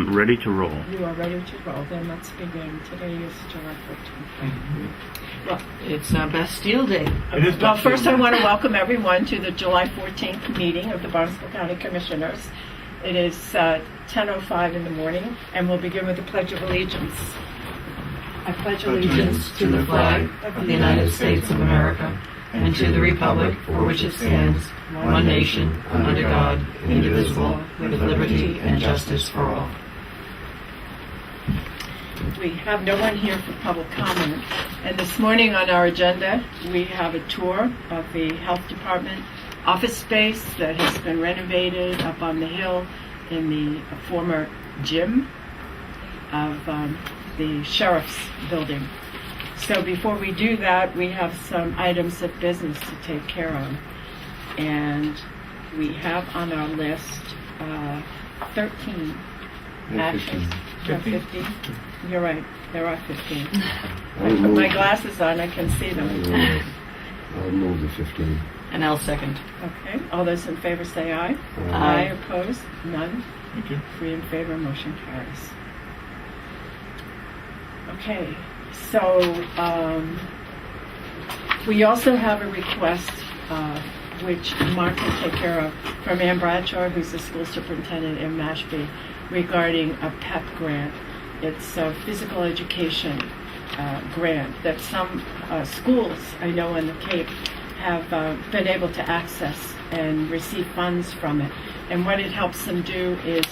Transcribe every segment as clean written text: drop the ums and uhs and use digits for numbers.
am ready to roll. You are ready to roll. Then let's begin. Today is July 14th. Well, It's Bastille Day. It is well, Bastille first Day. I want to welcome everyone to the July 14th meeting of the Barnstable County Commissioners. It is 10:05 in the morning, and we'll begin with the Pledge of Allegiance. I pledge allegiance To the flag of the United States of America and to the republic for which it stands, one nation, under God, indivisible, with liberty and justice for all. We have no one here for public comment. And this morning on our agenda, we have a tour of the Health Department office space that has been renovated up on the hill in the former gym of the Sheriff's Building. So before we do that, we have some items of business to take care of. And we have on our list 13 actions. 15. You're right, there are 15. I put my glasses on, I can see them. I'll move the 15. And I'll second. Okay, all those in favor say aye. Aye. Opposed? None? Thank you. 3 in favor, motion carries. Okay, so we also have a request which Mark can take care of from Ann Bradshaw, who's the school superintendent in Mashpee, regarding a PEP grant. It's a physical education grant that some schools, I know in the Cape, have been able to access and receive funds from it. And what it helps them do is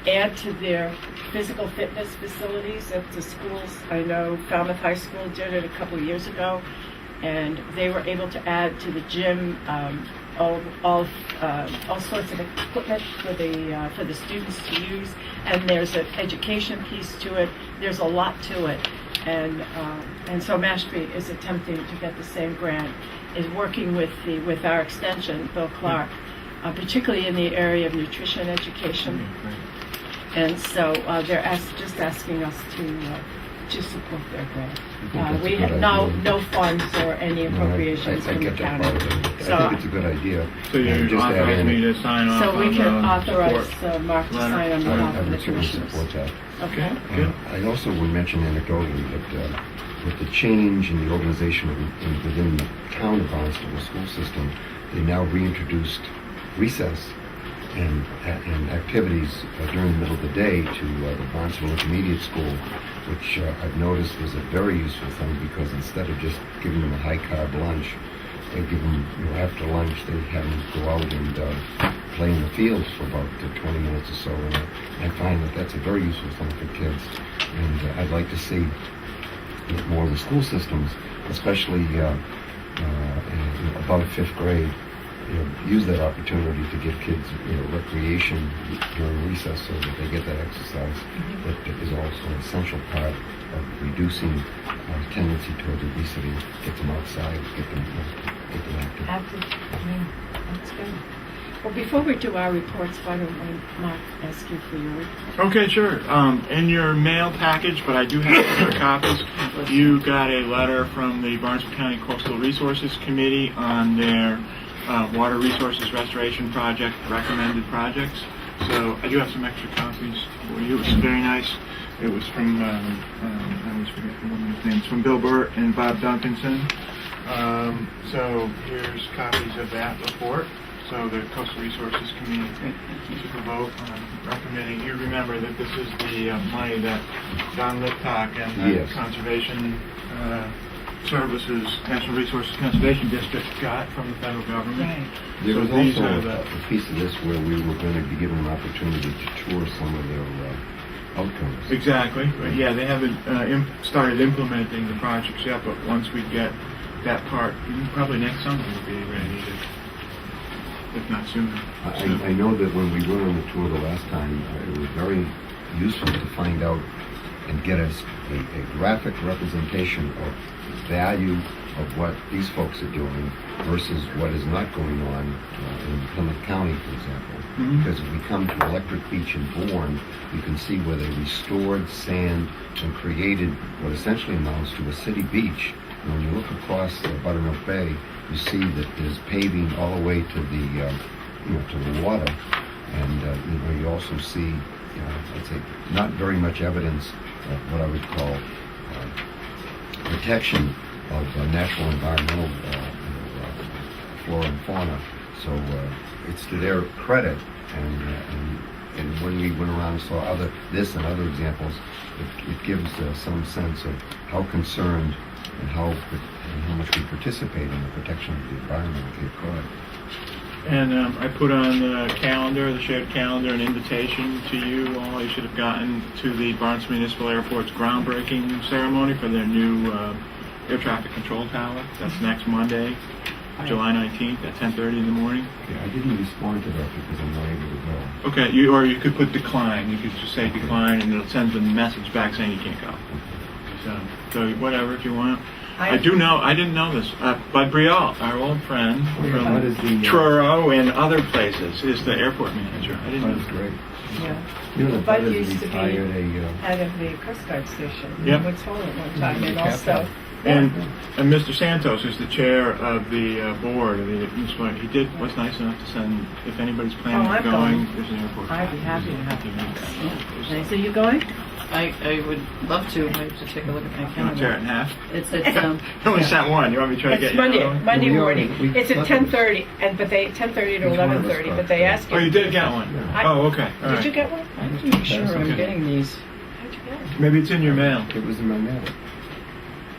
add to their physical fitness facilities at the schools. I know Falmouth High School did it a couple years ago, and they were able to add to the gym all sorts of equipment for the students to use. And there's an education piece to it. There's a lot to it, and so Mashpee is attempting to get the same grant. Is working with our extension, Bill Clark, particularly in the area of nutrition education. And so they're just asking us to support their grant. We have no funds or any appropriations from the county. I think it's a good idea. So you just add authorize in- me to sign off So we on can the authorize report? Mark to letter. sign on behalf I of the would certainly commissioners. support that. Okay. Good. I also would mention anecdotally that with the change in the organization within the town of Barnstable school system, they now reintroduced recess and activities during the middle of the day to the Barnstable Intermediate School, which I've noticed is a very useful thing because instead of just giving them a high-carb lunch, they give them, after lunch, they have them go out and play in the fields for about 20 minutes or so. And I find that that's a very useful thing for kids. And I'd like to see more of the school systems, especially above 5th grade, use that opportunity to give kids, recreation during recess so that they get that exercise. That is also an essential part of reducing tendency towards obesity. Get them outside, get them active. That's good. Well, before we do our reports, why don't we, Mark, ask you for your report? Okay, sure. In your mail package, but I do have extra copies, you got a letter from the Barnstable County Coastal Resources Committee on their Water Resources Restoration Project recommended projects. So I do have some extra copies for you. It was very nice. It was from, I always forget the woman's name. It's from Bill Burt and Bob Duncanson. So here's copies of that report. So the Coastal Resources Committee took a vote on recommending. You remember that this is the money that Don Liptak and the Yes. Conservation Services National Resources Conservation District got from the federal government. Right. There So was these also are a piece of this where we were going to be given an opportunity to tour some of their outcomes. Exactly. But yeah, they haven't started implementing the projects yet, but once we get that part, probably next summer we'll be ready to, if not sooner. I know that when we went on the tour the last time, it was very useful to find out and get us a graphic representation of the value of what these folks are doing versus what is not going on in Plymouth County, for example. Mhm. Because if we come to Electric Beach in Bourne, you can see where they restored sand and created what essentially amounts to a city beach. And when you look across Buttermilk Bay, you see that there's paving all the way to the to the water, and you also see I'd say, not very much evidence of what I would call protection of natural environmental flora and fauna. So it's to their credit, and when we went around and saw this and other examples, it gives some sense of how concerned and how much we participate in the protection of the environment at Cape Cod. And I put on the calendar, the shared calendar, an invitation to you all. You should have gotten to the Barnstable Municipal Airport's groundbreaking ceremony for their new air traffic control tower. That's next Monday, July 19th at 10:30 in the morning. Yeah, I didn't respond to that because I'm not able to go. Okay, or you could put decline. You could just say decline, and it'll send the message back saying you can't go. So whatever, if you want. I didn't know this. Bud Brial, our old friend Bud is from the, Truro and other places, is the airport manager. I didn't know. That's great. Yeah. You know, Bud Bud used is to be retired head of the Coast Guard station Yep. in Woods Hole at one time, and Captain. also And Mr. Santos is the chair of the board of the municipal. He was nice enough to send, if anybody's planning on I'm going, going. there's an airport. I'd be happy to have you you. meet that. So you going? I would love to. I have to take a look at my You want to tear it in calendar. half? It's You only sent one. You want me to try to get It's you Monday, another one? Monday We morning. already- It's at we- 10:30, but they 10:30 to Which one of us 11:30. got But they it? ask you. Oh, you did get one? I- Oh, okay. All Did right. you get one? I'm not sure I'm Okay. getting these. How'd you get it? Maybe it's in your mail. It was in my mail.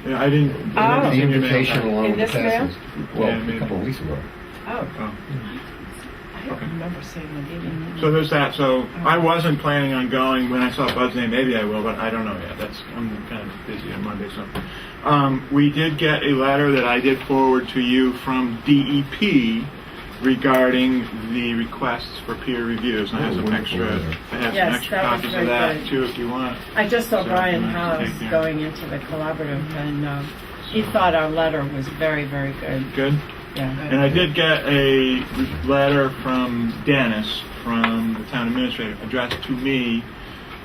Yeah, I didn't. Oh. The It's in your invitation mail. along In with this the mail? passes. Well, Yeah, maybe. a couple of weeks ago. Oh, Oh. I don't remember seeing the meeting. So there's that. So I wasn't planning on going. When I saw Bud's name, maybe I will, but I don't know yet. I'm kind of busy on Monday. So we did get a letter that I did forward to you from DEP regarding the requests for peer reviews. And I have some wonderful extra. letter. I have Yes, some extra that was copies very of that good. too, if you want. I just saw So, Brian you want to House take care. going into the collaborative, and he thought our letter was very, very good. Good. Yeah. And I did get a letter from Dennis, from the town administrator, addressed to me,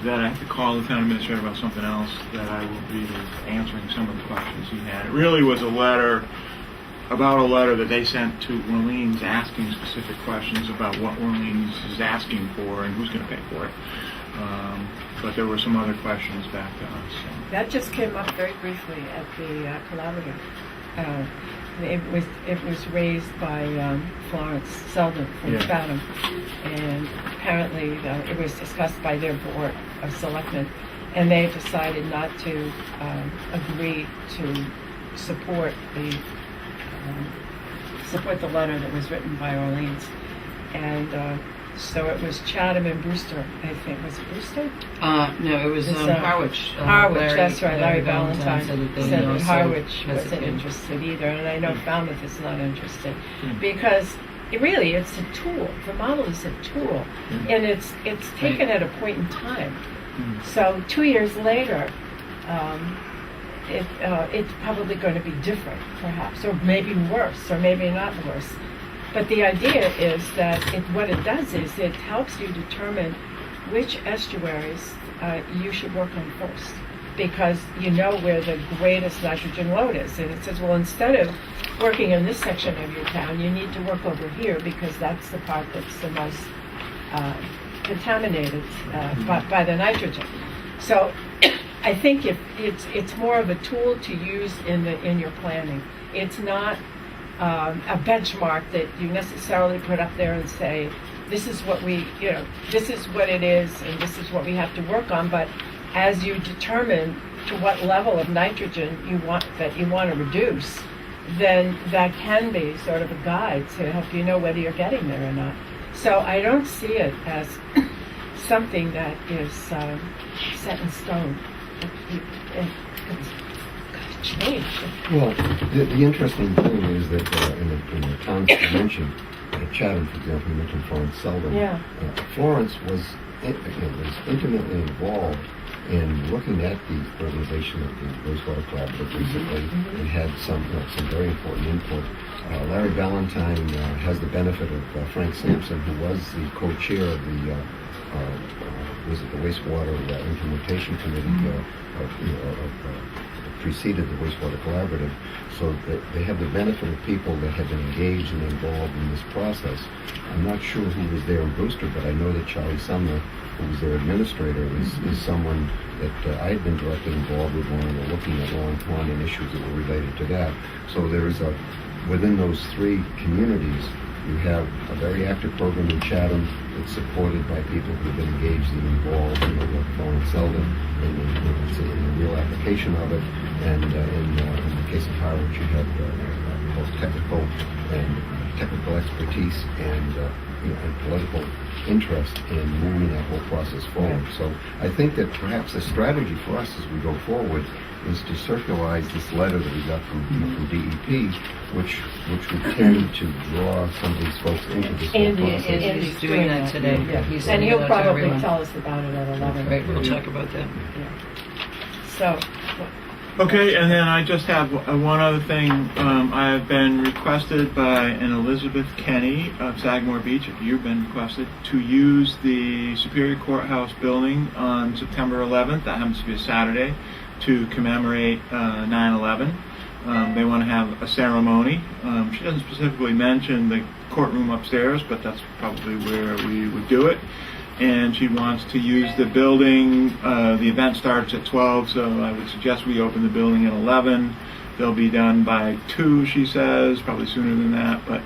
that I have to call the town administrator about something else, that I will be answering some of the questions he had. It really was a letter that they sent to Orleans asking specific questions about what Orleans is asking for and who's going to pay for it. But there were some other questions back to us. So. That just came up very briefly at the collaborative. It was raised by Florence Selden from Yeah. Chatham, and apparently it was discussed by their board of selectmen, and they decided not to agree to support the letter that was written by Orleans, and so it was Chatham and Brewster. I think was it Brewster? No, it was It's, Harwich. Harwich, that's right. Larry Valentine said that they said that also Harwich wasn't hesitated. interested either, and I know Falmouth is not interested Hmm. because it's a tool. The model is a tool, and it's taken at a point in time. So 2 years later, it's probably going to be different, perhaps, or maybe worse, or maybe not worse. But the idea is that what it does is it helps you determine which estuaries you should work on first, because you know where the greatest nitrogen load is. And it says, well, instead of working in this section of your town, you need to work over here because that's the part that's the most contaminated by the nitrogen. So I think if it's more of a tool to use in your planning. It's not a benchmark that you necessarily put up there and say, this is what this is what it is, and this is what we have to work on. But as you determine to what level of nitrogen you want to reduce, then that can be sort of a guide to help you know whether you're getting there or not. So I don't see it as something that is set in stone. It's got to change. Well, the interesting thing is that in the towns you mentioned, Chatham, for example, you mentioned Florence Selden. Yeah. Florence was intimately involved in looking at the organization of the Wastewater Collaborative recently, and had some very important input. Larry Valentine has the benefit of Frank Sampson, who was the co-chair of the wastewater implementation committee of preceded the wastewater collaborative, so that they have the benefit of people that have been engaged and involved in this process. I'm not sure who was there in Brewster, but I know that Charlie Sumner, who was their administrator, is someone that I had been directly involved with when we were looking at Long Pond and issues that were related to that. So there is within those three communities, you have a very active program in Chatham that's supported by people who have been engaged and involved, like Phil and Selden, in the real application of it. And in the case of Harwich, you have both technical expertise and and political interest in moving that whole process forward. So I think that perhaps a strategy for us as we go forward is to circularize this letter that we got from DEP, which would tend to draw some of these folks into this whole process. Andy's doing that today. Yeah. He's And sending he'll it out to probably everyone. tell us about it at 11. Right, we'll talk about that. Yeah. So, Okay, and then I just have one other thing. I have been requested by an Elizabeth Kenny of Sagamore Beach, if you've been requested, to use the Superior Courthouse building on September 11th, that happens to be a Saturday, to commemorate 9/11. They want to have a ceremony. She doesn't specifically mention the courtroom upstairs, but that's probably where we would do it. And she wants to use the building. The event starts at 12, so I would suggest we open the building at 11. They'll be done by 2, she says, probably sooner than that. But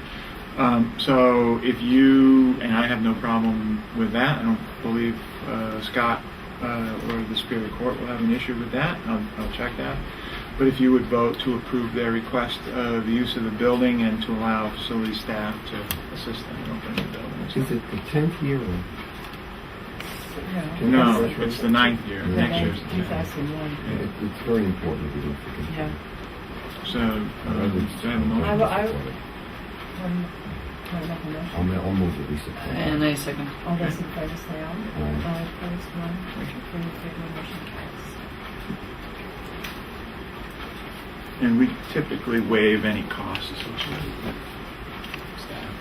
so if you, and I have no problem with that. I don't believe Scott or the Superior Court will have an issue with that. I'll check that. But if you would vote to approve their request of the use of the building and to allow facility staff to assist them in opening the building. Is it the 10th year? No, it's the 9th year. Next year's the 10th. 2001. It's very important to do it. Yeah. So, do I have a motion? Can I make a motion? I'll move that we support. And I second. All those in favor say aye. Aye. All opposed, none. Any favor, motion carries. And we typically waive any costs associated with staff.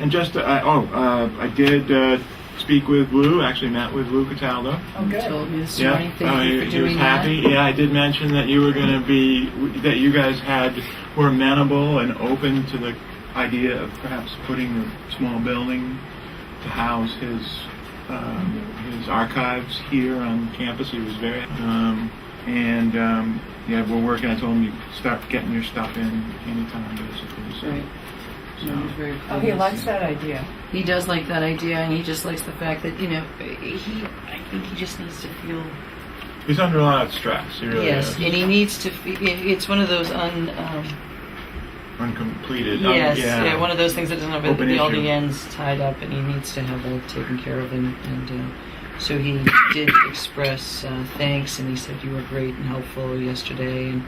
And just, I did speak with Lou, actually met with Lou Cataldo. Oh, You good. told me this Yeah, morning. Thank you for he was doing happy. that. Yeah, I did mention that you were going to be, that you guys were amenable and open to the idea of perhaps putting a small building to house his archives here on campus. He was very, yeah, we're working. I told him you start getting your stuff in anytime, basically. So, Right. so. No, he's very Oh, he pleased. likes that idea. He does like that idea, and he just likes the fact that, I think he just needs to feel, He's under a lot of stress. He really yes, is. and he needs to feel, it's one of those Uncompleted. yes, yeah. one of those things that doesn't have Open all issue. the ends tied up, and he needs to have that taken care of, and so he did express thanks, and he said you were great and helpful yesterday, and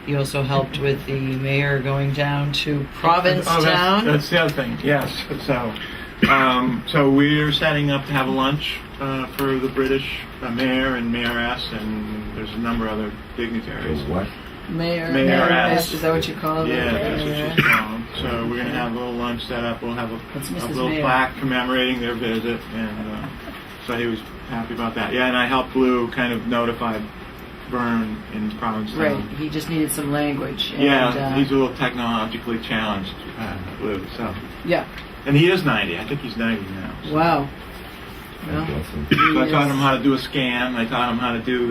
he also helped with the mayor going down to Provincetown. That's the other thing. Yes. So we're setting up to have a lunch for the British mayor and mayoress, and there's a number of other dignitaries. What? Mayoress. Is that what you call it? Yeah, that's what she's called. So we're gonna have a little lunch set up. We'll have a That's Mrs. little Mayor. plaque commemorating their visit, and so he was happy about that. Yeah, and I helped Lou kind of notify Vern in Provincetown. Right, he just needed some language. And, Yeah, he's a little technologically challenged, Lou. So, yeah. and he is 90. I think he's 90 now. So. Wow. God Well, bless him. So I taught him how to do a scan. I taught him how to do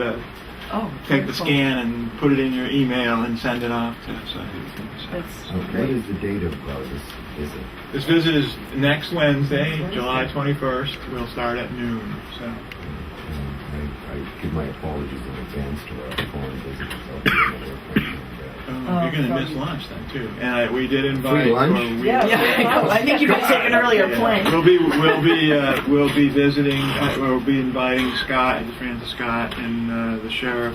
take the scan and put it in your email and send it off to. So What is the date of this visit? this visit is next Wednesday, July 21st. We'll start at noon. So. I give my apologies in advance to our foreign visitors out there. You're going to miss lunch then too, and we did invite. Free lunch? or we- Yeah. I know. I think you guys take an earlier Yeah. plane. We'll be visiting. We'll be inviting Scott. I just ran to Scott and the sheriff,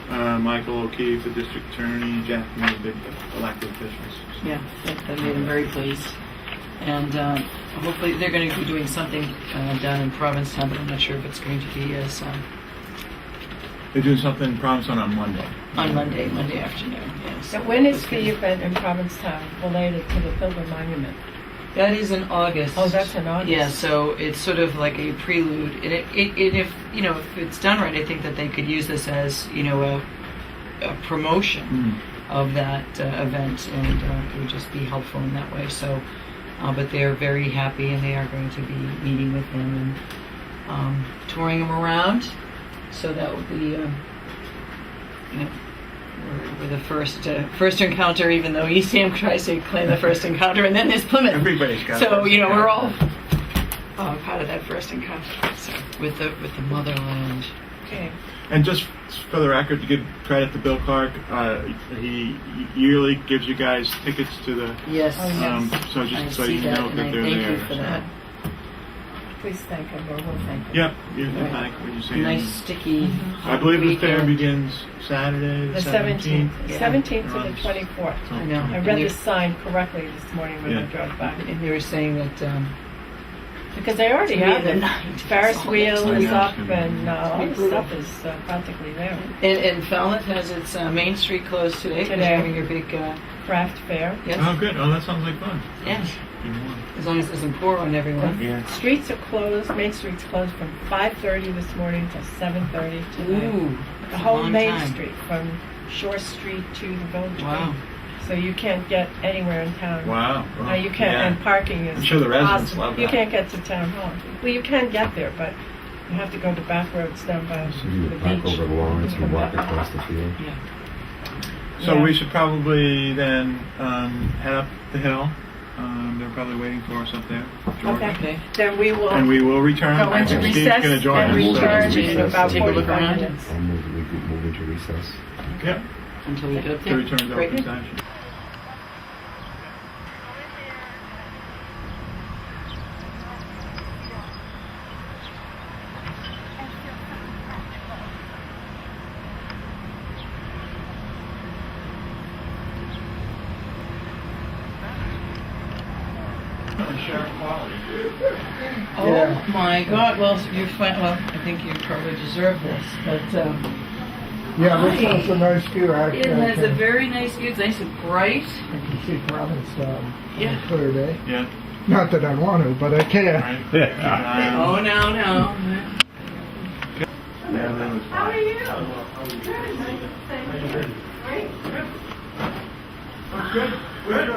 Michael O'Keefe, the district attorney, Jeff, and the big elected officials. So. Yeah, that made him very pleased. And hopefully they're going to be doing something down in Provincetown, but I'm not sure if it's going to be as They're doing something in Provincetown on Monday. on Monday afternoon. Yeah, So when is the event in Provincetown related to the Pilgrim Monument? That is in August. Oh, that's in August. Yeah, so it's sort of like a prelude. And if if it's done right, I think that they could use this as a promotion of that event, and it would just be helpful in that way. So, but they're very happy, and they are going to be meeting with him and touring him around. So that would be, we're the first encounter, even though Eastham tries to claim the first encounter, and then there's Plymouth. Everybody's got. So first we're all encounter. part of that first encounter. So with the motherland. Okay. And just for the record, to give credit to Bill Clark, he yearly gives you guys tickets to the. Yes. So I just so see you that, know and that I they're thank there. you for that. Please thank him, or we'll thank him. Yep. You can Right. thank when you see Nice him. sticky. I believe the fair weekend. begins Saturday, The 17th. Yeah. 17th to the 24th. I know. I read the sign correctly this morning when I Yeah. drove by. And they were saying that Because they already to me have the it. night. Ferris wheel I is know. up and all the stuff is practically there. And Falmouth has its Main Street closed today. 'Cause Today. you're having your big Craft fair. yes. Oh, good. Oh, that sounds like fun. Yes. Even more. As long as it doesn't pour on everyone. Yeah. Streets are closed, Main Street's closed from 5:30 this morning till 7:30 tonight. Ooh. The that's a whole long Main time. Street from Shore Street to the Village Wow. Green. So you can't get anywhere in town. Wow. No, you can't, Yeah. and parking is I'm sure the residents awesome. love You that. can't get to town hall. Well, you can get there, but you have to go the back roads down by So you the would park beach. over Lawrence and walk across the field. Yeah. So Yeah. we should probably then head up the hill. They're probably waiting for us up there. Georgia. Okay. Okay. Then we will And we will return. go into Steve's recess gonna join and us. return Recess. in about Take a look 45 around. minutes. I'll move into recess. Yep. Until we get up To there. return to Great. open session. Oh my God! Well, well, I think you probably deserve this, but Yeah, this has a nice view. it has a very nice view. It's nice and bright. I can see Providence Yeah. on a clear day. Yeah. Not that I want to, but I can. Right. Oh no. How are you? Good. Good.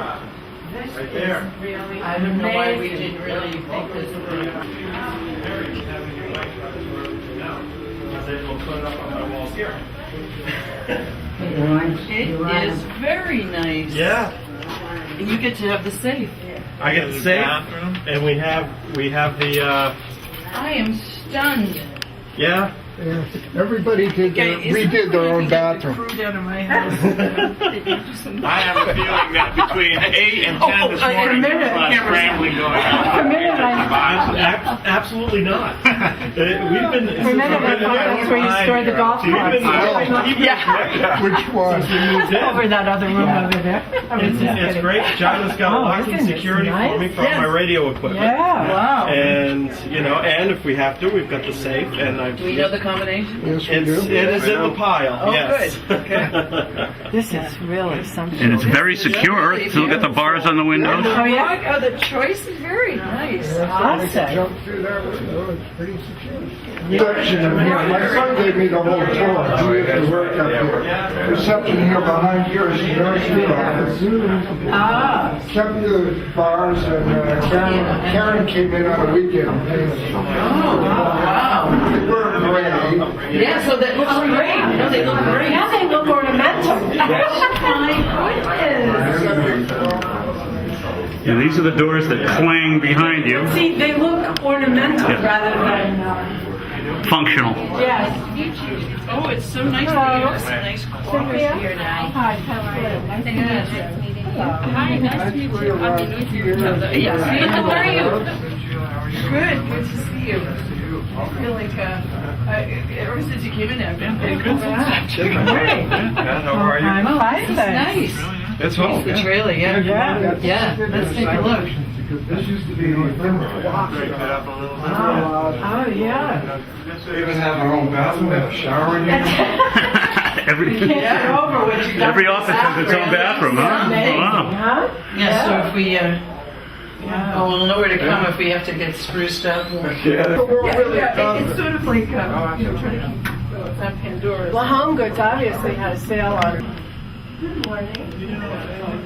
Right there. Really I don't know why we didn't really think this through. It is very nice. Yeah, And you get to have the safe. I get the safe, and we have the I am stunned. yeah. Yeah. Everybody did their, Okay, is redid it their really own we get the bathroom. crew down to my house. I have a feeling that between 8 and 10 this Oh, morning, minute. there's a lot of scrambling going on. For a minute, Absolutely not. We've been. For a minute, I thought that's where you store the golf carts. Yeah. Which one? Over that other room over there. I was just It's kidding. great. John has got Oh, locking isn't this security for nice? me from my radio equipment. Yeah. Wow. And and if we have to, we've got the safe. And I've. Do we know the combination? Yes, we do. It is in the pile. Oh, yes. good. Okay. This is really something. And it's very secure. Look at the bars on the windows. Oh, yeah. Oh, the choice is very nice. Yeah, Awesome. so I could jump through that window. It's pretty secure. Reception in here. My son gave me the whole tour. He used to work up here. Reception here behind yours. The nursery office. Ah. Kept the bars, and Karen came in on a weekend. Oh, wow. They were gray. Yeah, so that looks great. You know, they look great. Yeah, they look ornamental. And these are the doors that clang behind you. See, they look ornamental Yeah. rather than, Functional. yes. Oh, it's so nice to Hello. hear. It's a nice quarters here now. Hi, how are you? Nice to meet you. Hi, nice to meet you. I'm the new to each other. Yes. How are you? Good. Good to see you. I feel like ever since you came in, I've been pretty good. How are you? I'm fine, It's thanks. nice. It's home. The trailer, yeah. Yeah. Let's take a look. Because this used to be a Break that up a little bit. Oh, yeah. even have our own bathroom, have a shower in here. Every, Can't get over what you got. every office has its own bathroom, huh? Amazing, Wow. huh? Yeah, so if we Oh, we'll know where to come if we have to get spruced up. But we're really It's sort of like, trying to keep it's on Pandora's. Well, Home Goods obviously had a sale on. Good morning.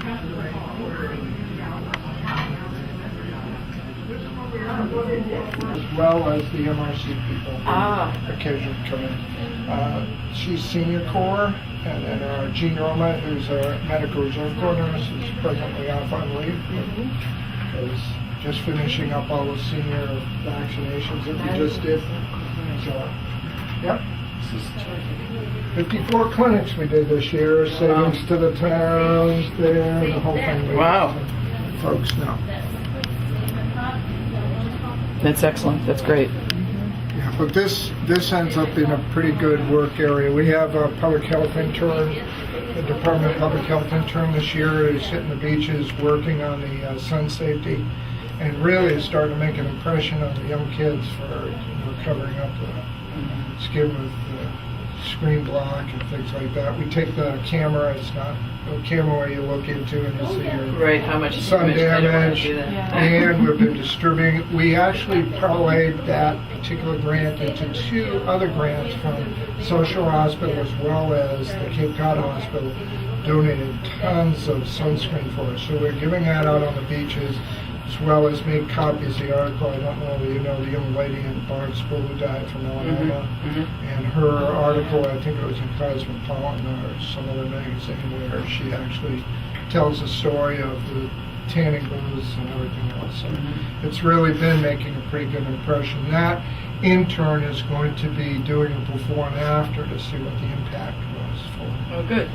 as well as the MRC people who occasionally come in. She's senior corps, and then Jean Roma, who's a medical reserve corps nurse, is presently off on leave because just finishing up all the senior vaccinations that we just did. So, yep. 54 clinics we did this year, savings to the towns there, the whole thing. Wow. Folks know. That's excellent. That's great. Yeah, but this ends up being a pretty good work area. We have a public health intern, the Department of Public Health intern this year is hitting the beaches working on the sun safety, and really is starting to make an impression on the young kids for covering up the skin with screen block and things like that. We take the camera, it's not a camera where you look into and you see your Right, how much sun damage, do that. and we've been distributing. We actually parlayed that particular grant into 2 other grants from Social Hospital as well as the Cape Cod Hospital, donated tons of sunscreen for us. So we're giving that out on the beaches, as well as made copies of the article. I don't know whether you know the young lady in Barnstable who died from melanoma, and her article, I think it was in Cosmopolitan or some other magazine, where she actually tells the story of the tanning booths and everything else. So it's really been making a pretty good impression. That intern is going to be doing a before and after to see what the impact was for Oh, good.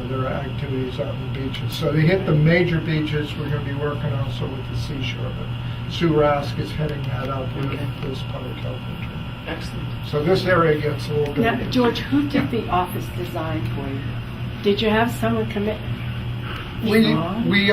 their activities out on the beaches. So they hit the major beaches. We're going to be working also with the seashore. But Sue Rask is heading that up with this public health intern. Excellent. So this area gets a little bit. Now, George, who did the office design for you? Did you have someone come in? We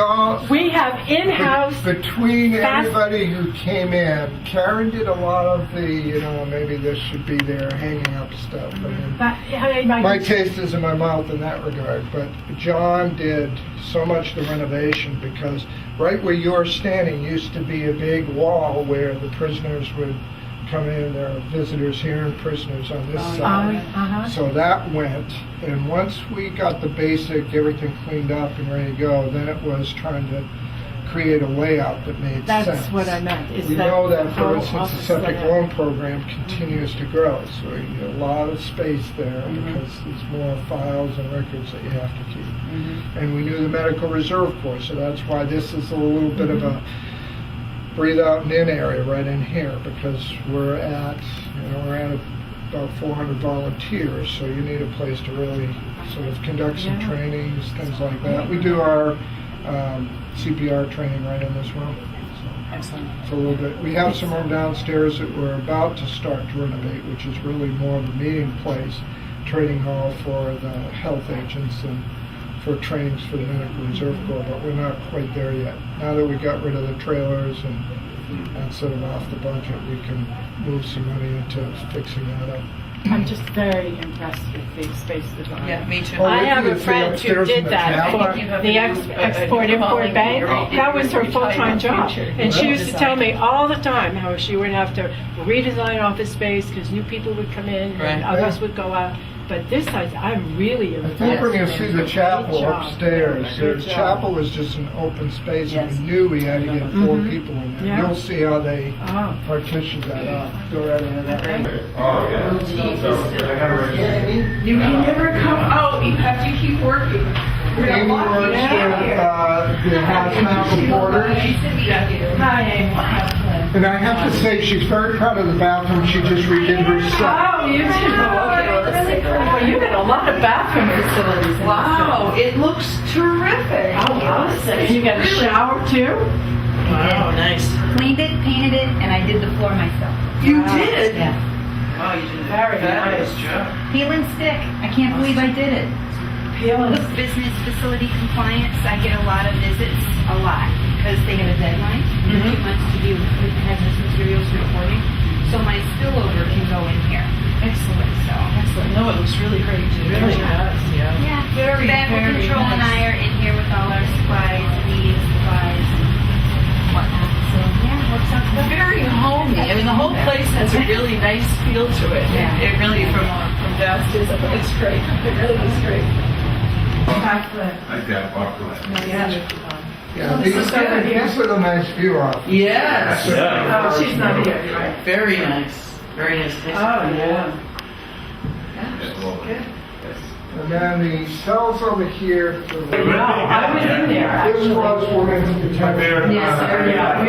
all. We have in-house. Between fast- everybody who came in, Karen did a lot of the, maybe this should be there, hanging up stuff. I mean, my taste is in my mouth in that regard, but John did so much the renovation because right where you're standing used to be a big wall where the prisoners would come in. There are visitors here and prisoners on this side. So that went, and once we got the basic, everything cleaned up and ready to go, then it was trying to create a layout that made sense. That's what I meant. We know that, for instance, the septic loan program continues to grow, so you get a lot of space there because there's more files and records that you have to keep. And we knew the medical reserve corps, so that's why this is a little bit of a breathe out and in area right in here, because we're at about 400 volunteers, so you need a place to really sort of conduct some trainings, things like that. We do our CPR training right in this room. So Excellent. it's a little bit. We have some room downstairs that we're about to start to renovate, which is really more of a meeting place, training hall for the health agents and for trainings for the medical reserve corps, but we're not quite there yet. Now that we got rid of the trailers and that's sort of off the budget, we can move some money into fixing that up. I'm just very impressed with the space design. Yeah, me too. Oh, I have a it's friend who upstairs in did the that chapel? for the Export-Import Bank. That was her full-time job. And she used to tell me all the time how she would have to redesign office space because new people would come in and others would go out. But this side, I'm really I impressed. think we're going to see the chapel Great job. upstairs. Good The job. chapel was just an open space, and we knew we had to get 4 people in there. Yeah. You'll see how they Oh. partitioned that up. Go right ahead. You can never come out, you have to keep working. Amy works with the hazmat reporters, and I have to say she's very proud of the bathroom she just redid herself. Oh, you too. Well, you got a lot of bathroom facilities. Wow, it looks terrific. And you got a shower too? Wow, nice. Cleaned it, painted it, and I did the floor myself. You did? Yeah. Wow, you did a Very fabulous nice. job. Peel and stick. I can't believe I did it. Peeling. With business facility compliance, I get a lot of visits, a lot, because they have a deadline, 2 months to do hazardous materials reporting. So my spillover can go in here. Excellent. So. Excellent. No, it looks really great too. Really does, yeah. Yeah. Very, Tobacco very control and nice. I are in here with all our supplies, meeting supplies, and whatnot. So nice feel to it. Yeah. It really, from downstairs, it looks great. It really looks great. Yeah, these are the nice view off. Yes. Yeah. Oh, she's not here, right? Very nice. Very nice. Oh, yeah. And then the cells over here. Wow, I was in there, This was women's protection. Yes, yeah.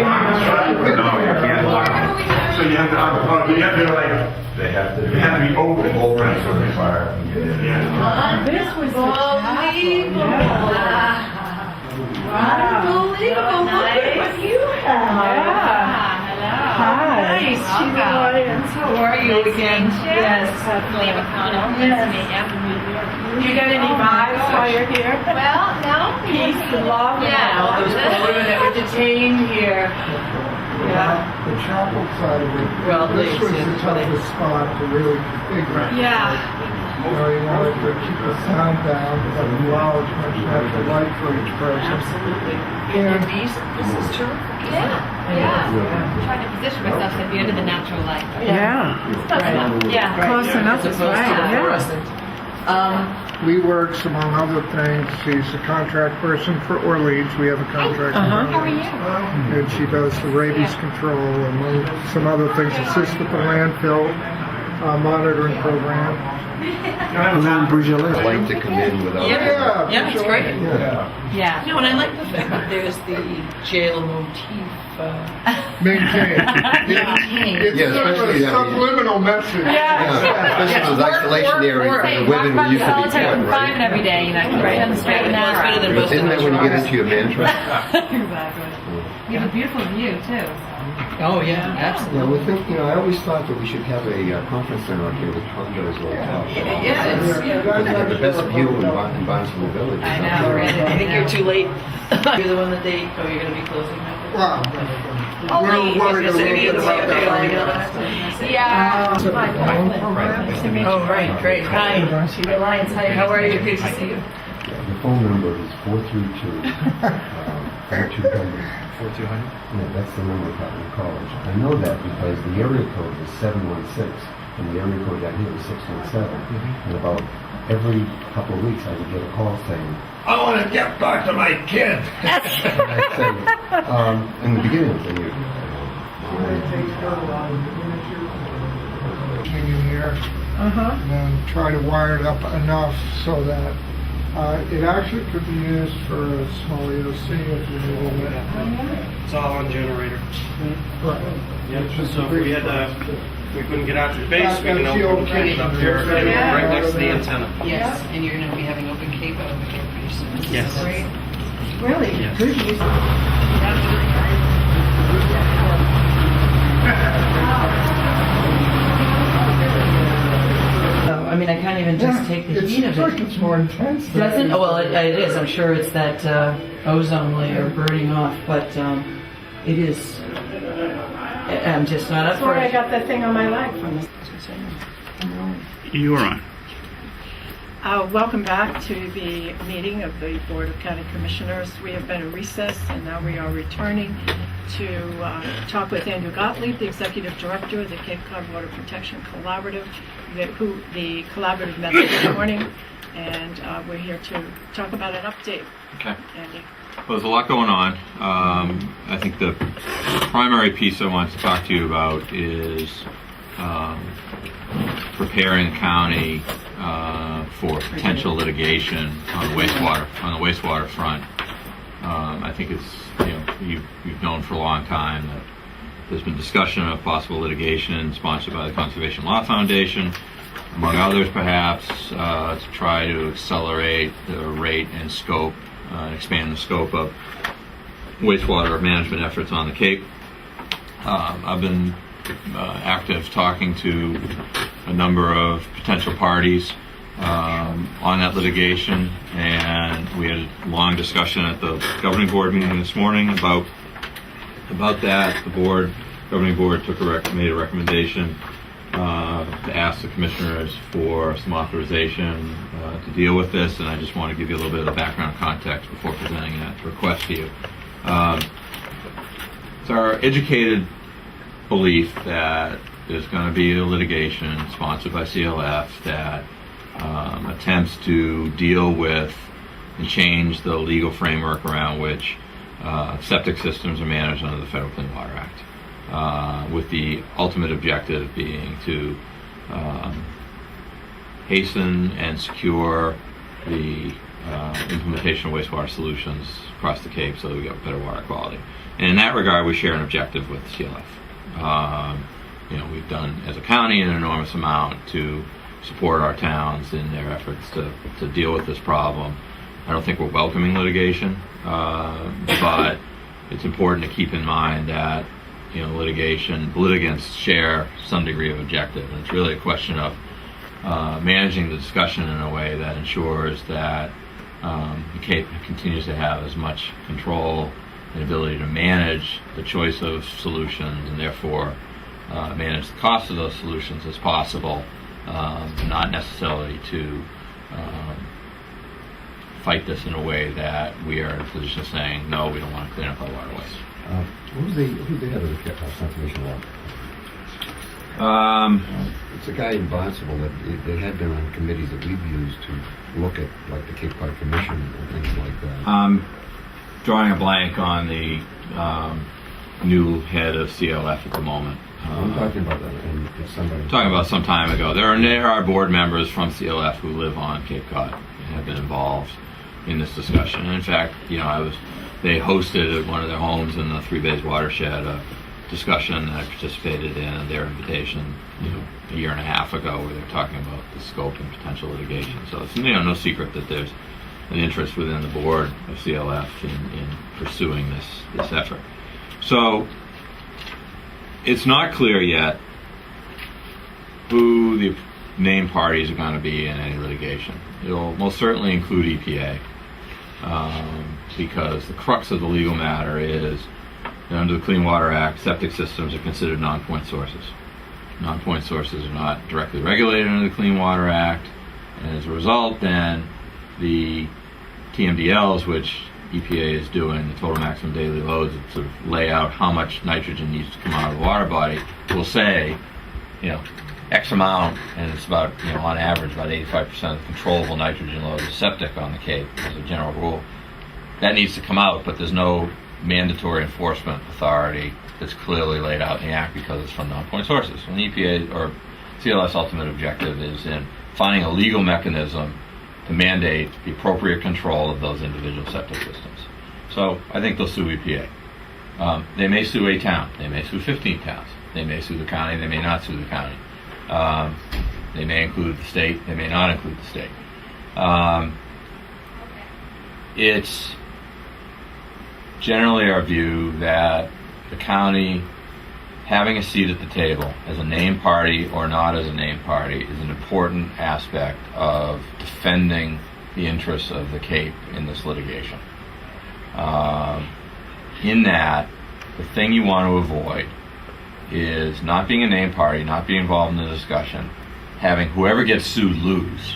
So you have to like, they have to be open for the fire. This was the Unbelievable. Unbelievable. Look at what you have. Hi. Nice. How are you again? Yes. William McConnell. Nice to meet you. You got any vibes while you're here? Well, no. Peace and love. Yeah. All those poor women that were detained here. Yeah. The chapel side of it. Well, This was yeah, the toughest spot to really configure. Yeah. You know, you wanted to keep the sound down, but allow as much natural light for each person. Absolutely. And This is terrific. Yeah. I'm trying to position myself at the end of the natural light. Yeah. Right. Yeah. Close enough As is opposed to right, the yeah. fluorescent. Lee works, among other things, she's a contract person for Orleans. We have a contract. Uh-huh. How are you? And she does the rabies control, among some other things, assist with the landfill monitoring program. I like to come in without. Yeah. Yeah, it's great. Yeah. Yeah. No, and I like the fact that there's the jail motif. Maintain. It's Yeah, sort of especially a that- subliminal message. Yeah, especially those isolation areas where the women were used to be put, Confinement right? every day, you know, I can right on the straight and Well, it's better than narrow. most of Isn't that the when you get jars. into your mantra? Exactly. You have a beautiful view, too. Oh, yeah, Yeah, absolutely. we think, I always thought that we should have a conference center up here with condos on top. Yeah, it's, yeah. Because you have the best view in Barnstable Village. I know, right? I think you're too late. You're the one that you're going to be closing now? Wow. Oh, We're worried a little bit about that. Yeah. Oh, right, great. Hi. How are you? Good to see you. The phone number is 432. 4200. Yeah, that's the number of Catholic College. I know that because the area code is 716, and the area code down here is 617. And about every couple of weeks, I would get a call saying, "I want to get back to my kid." And I'd say, in the beginning, then you. In here, and then try to wire it up enough so that it actually could be used for a small EOC if you need it. It's all on generator. Right. Yeah, so if we had we couldn't get out to the base, we can That's the open old it up here, Yeah. right next to the antenna. Yes, and you're going to be having open Cape over here pretty soon. Yes. Really Yes. good use. I mean, I can't even just take the heat It of seems like it. it's more intense. than Doesn't? Oh, well, it is. I'm sure it's that ozone layer burning off, but it is. I'm just not up That's for where I it. got that thing on my leg from this. You were on. Welcome back to the meeting of the Board of County Commissioners. We have been in recess and now we are returning to talk with Andrew Gottlieb, the Executive Director of the Cape Cod Water Protection Collaborative, the collaborative met this morning, and we're here to talk about an update. Okay. Andy. Well, there's a lot going on. I think the primary piece I wanted to talk to you about is preparing the county for potential litigation on the wastewater front. I think it's you've known for a long time that there's been discussion of possible litigation sponsored by the Conservation Law Foundation, among others perhaps, to try to accelerate the rate and scope, expand the scope of wastewater management efforts on the Cape. I've been active talking to a number of potential parties on that litigation, and we had a long discussion at the governing board meeting this morning about that. The governing board made a recommendation to ask the commissioners for some authorization to deal with this, and I just want to give you a little bit of the background context before presenting that request to you. It's our educated belief that there's going to be a litigation sponsored by CLF that attempts to deal with and change the legal framework around which septic systems are managed under the Federal Clean Water Act, with the ultimate objective being to hasten and secure the implementation of wastewater solutions across the Cape so that we get better water quality. And in that regard, we share an objective with CLF. We've done as a county an enormous amount to support our towns in their efforts to deal with this problem. I don't think we're welcoming litigation, but it's important to keep in mind that litigants share some degree of objective, and it's really a question of managing the discussion in a way that ensures that the Cape continues to have as much control and ability to manage the choice of solutions, and therefore manage the cost of those solutions as possible, not necessarily to fight this in a way that we are in a position of saying, no, we don't want to clean up our waterways. Who's the head of the conservation law? It's a guy in Barnstable that had been on committees that we've used to look at, like the Cape Cod Commission and things like that. Drawing a blank on the new head of CLF at the moment. I'm talking about that, and it's somebody. Talking about some time ago. There are board members from CLF who live on Cape Cod and have been involved in this discussion. And in fact, they hosted at one of their homes in the Three Bays watershed a discussion that I participated in at their invitation, a year and a half ago, where they're talking about the scope and potential litigation. So it's no secret that there's an interest within the board of CLF in pursuing this effort. So it's not clear yet who the named parties are going to be in any litigation. It'll most certainly include EPA, because the crux of the legal matter is that under the Clean Water Act, septic systems are considered non-point sources. Non-point sources are not directly regulated under the Clean Water Act, and as a result, then the TMDLs, which EPA is doing, the total maximum daily loads, that sort of lay out how much nitrogen needs to come out of the water body, will say, X amount, and it's about, on average, about 85% of the controllable nitrogen load is septic on the Cape, as a general rule. That needs to come out, but there's no mandatory enforcement authority that's clearly laid out in the Act because it's from non-point sources. And the EPA, or CLF's ultimate objective, is in finding a legal mechanism to mandate the appropriate control of those individual septic systems. So I think they'll sue EPA. They may sue a town. They may sue 15 towns. They may sue the county. They may not sue the county. They may include the state. They may not include the state. It's generally our view that the county having a seat at the table as a named party or not as a named party is an important aspect of defending the interests of the Cape in this litigation. In that, the thing you want to avoid is not being a named party, not being involved in the discussion, having whoever gets sued lose,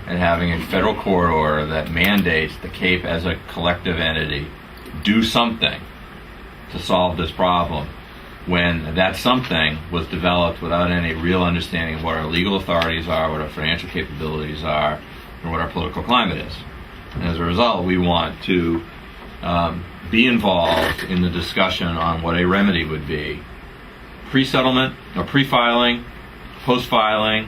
and having a federal court order that mandates the Cape as a collective entity do something to solve this problem, when that something was developed without any real understanding of what our legal authorities are, what our financial capabilities are, and what our political climate is. And as a result, we want to be involved in the discussion on what a remedy would be, pre-settlement or pre-filing, post-filing,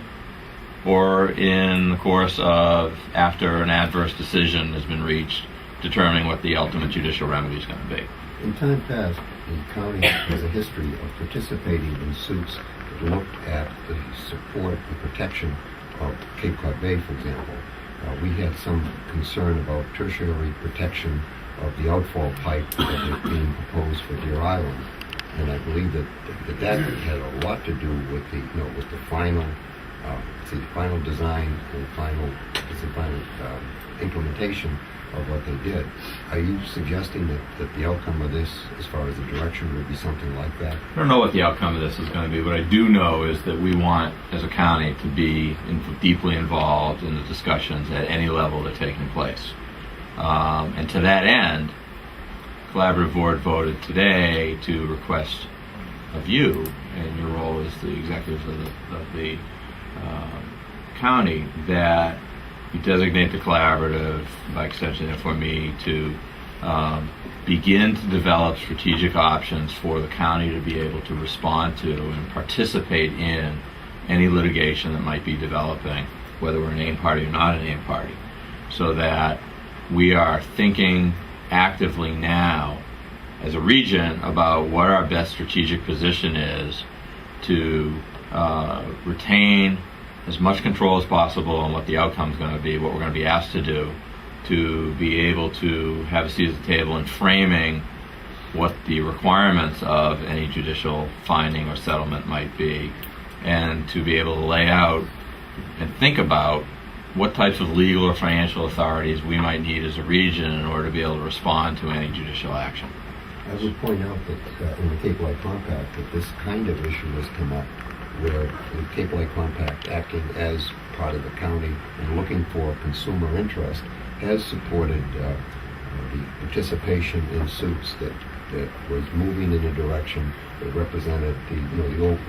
or in the course of after an adverse decision has been reached, determining what the ultimate judicial remedy is going to be. In time past, the county has a history of participating in suits that look at the support and protection of Cape Cod Bay, for example. We had some concern about tertiary protection of the outfall pipe that was being proposed for Deer Island, and I believe that had a lot to do with the final design and final implementation of what they did. Are you suggesting that the outcome of this, as far as the direction, would be something like that? I don't know what the outcome of this is going to be. What I do know is that we want, as a county, to be deeply involved in the discussions at any level that are taking place. And to that end, Collaborative Board voted today to request of you and your role as the executives of the county, that you designate the collaborative, by extension for me, to begin to develop strategic options for the county to be able to respond to and participate in any litigation that might be developing, whether we're a named party or not a named party, so that we are thinking actively now as a region about what our best strategic position is to retain as much control as possible on what the outcome is going to be, what we're going to be asked to do, to be able to have a seat at the table in framing what the requirements of any judicial finding or settlement might be, and to be able to lay out and think about what types of legal or financial authorities we might need as a region in order to be able to respond to any judicial action. I would point out that in the Cape Light Compact that this kind of issue has come up, where the Cape Light Compact, acting as part of the county and looking for consumer interest, has supported the participation in suits that was moving in a direction that represented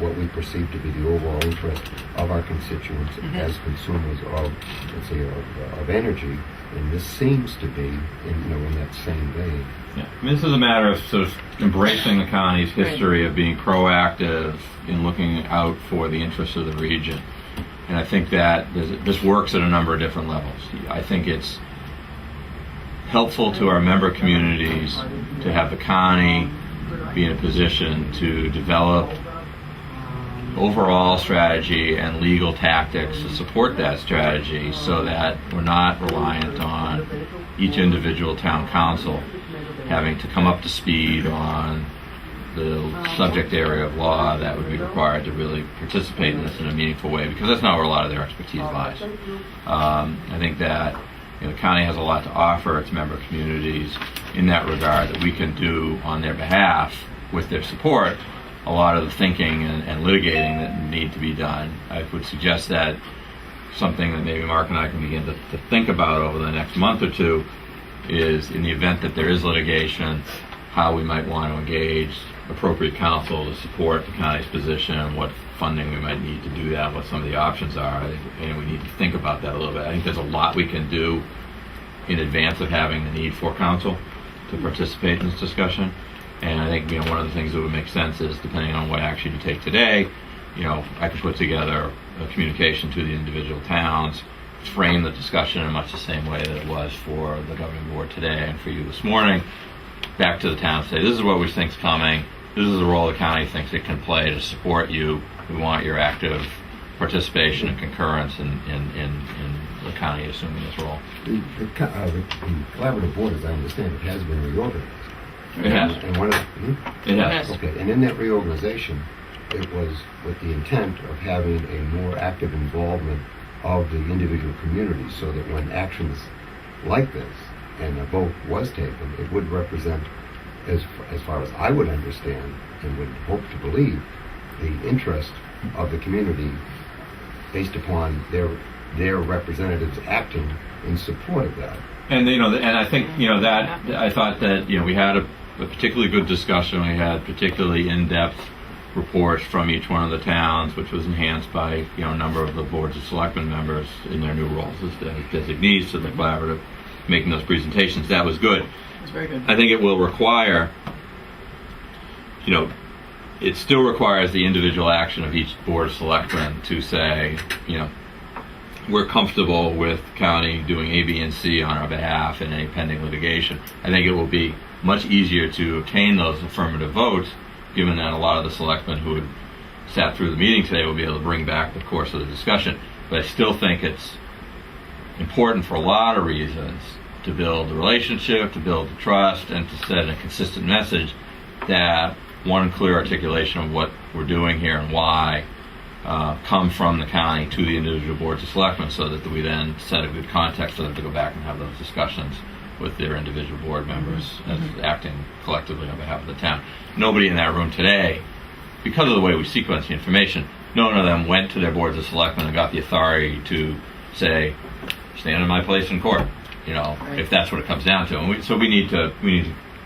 what we perceive to be the overall interest of our constituents as consumers of, let's say, of energy, and this seems to be in that same vein. Yeah. I mean, this is a matter of sort of embracing the county's history of being proactive in looking out for the interests of the region. And I think that this works at a number of different levels. I think it's helpful to our member communities to have the county be in a position to develop overall strategy and legal tactics to support that strategy, so that we're not reliant on each individual town council having to come up to speed on the subject area of law that would be required to really participate in this in a meaningful way, because that's not where a lot of their expertise lies. I think that the county has a lot to offer its member communities in that regard, that we can do on their behalf with their support a lot of the thinking and litigating that need to be done. I would suggest that something that maybe Mark and I can begin to think about over the next month or two is, in the event that there is litigation, how we might want to engage appropriate counsel to support the county's position, what funding we might need to do that, what some of the options are. I think we need to think about that a little bit. I think there's a lot we can do in advance of having the need for counsel to participate in this discussion. And I think one of the things that would make sense is, depending on what action you take today, I could put together a communication to the individual towns, frame the discussion in much the same way that it was for the governing board today and for you this morning, back to the town, say, this is what we think's coming, this is the role the county thinks it can play to support you, we want your active participation and concurrence in the county assuming this role. The collaborative board, as I understand it, has been reorganized. It has. And It has. Okay, and in that reorganization, it was with the intent of having a more active involvement of the individual communities, so that when actions like this and a vote was taken, it would represent, as far as I would understand and would hope to believe, the interest of the community based upon their representatives acting in support of that. And and I think that I thought that we had a particularly good discussion. We had particularly in-depth reports from each one of the towns, which was enhanced by a number of the boards of selectmen members in their new roles as designees to the collaborative, making those presentations. That was good. It's very good. I think it will require, it still requires the individual action of each board of selectmen to say, we're comfortable with county doing A, B, and C on our behalf in any pending litigation. I think it will be much easier to obtain those affirmative votes, given that a lot of the selectmen who had sat through the meeting today will be able to bring back the course of the discussion. But I still think it's important for a lot of reasons to build the relationship, to build the trust, and to send a consistent message that one clear articulation of what we're doing here and why come from the county to the individual boards of selectmen, so that we then set a good context for them to go back and have those discussions with their individual board members as acting collectively on behalf of the town. Nobody in that room today, because of the way we sequence the information, none of them went to their boards of selectmen and got the authority to say, stand in my place in court, if that's what it comes down to. And we need to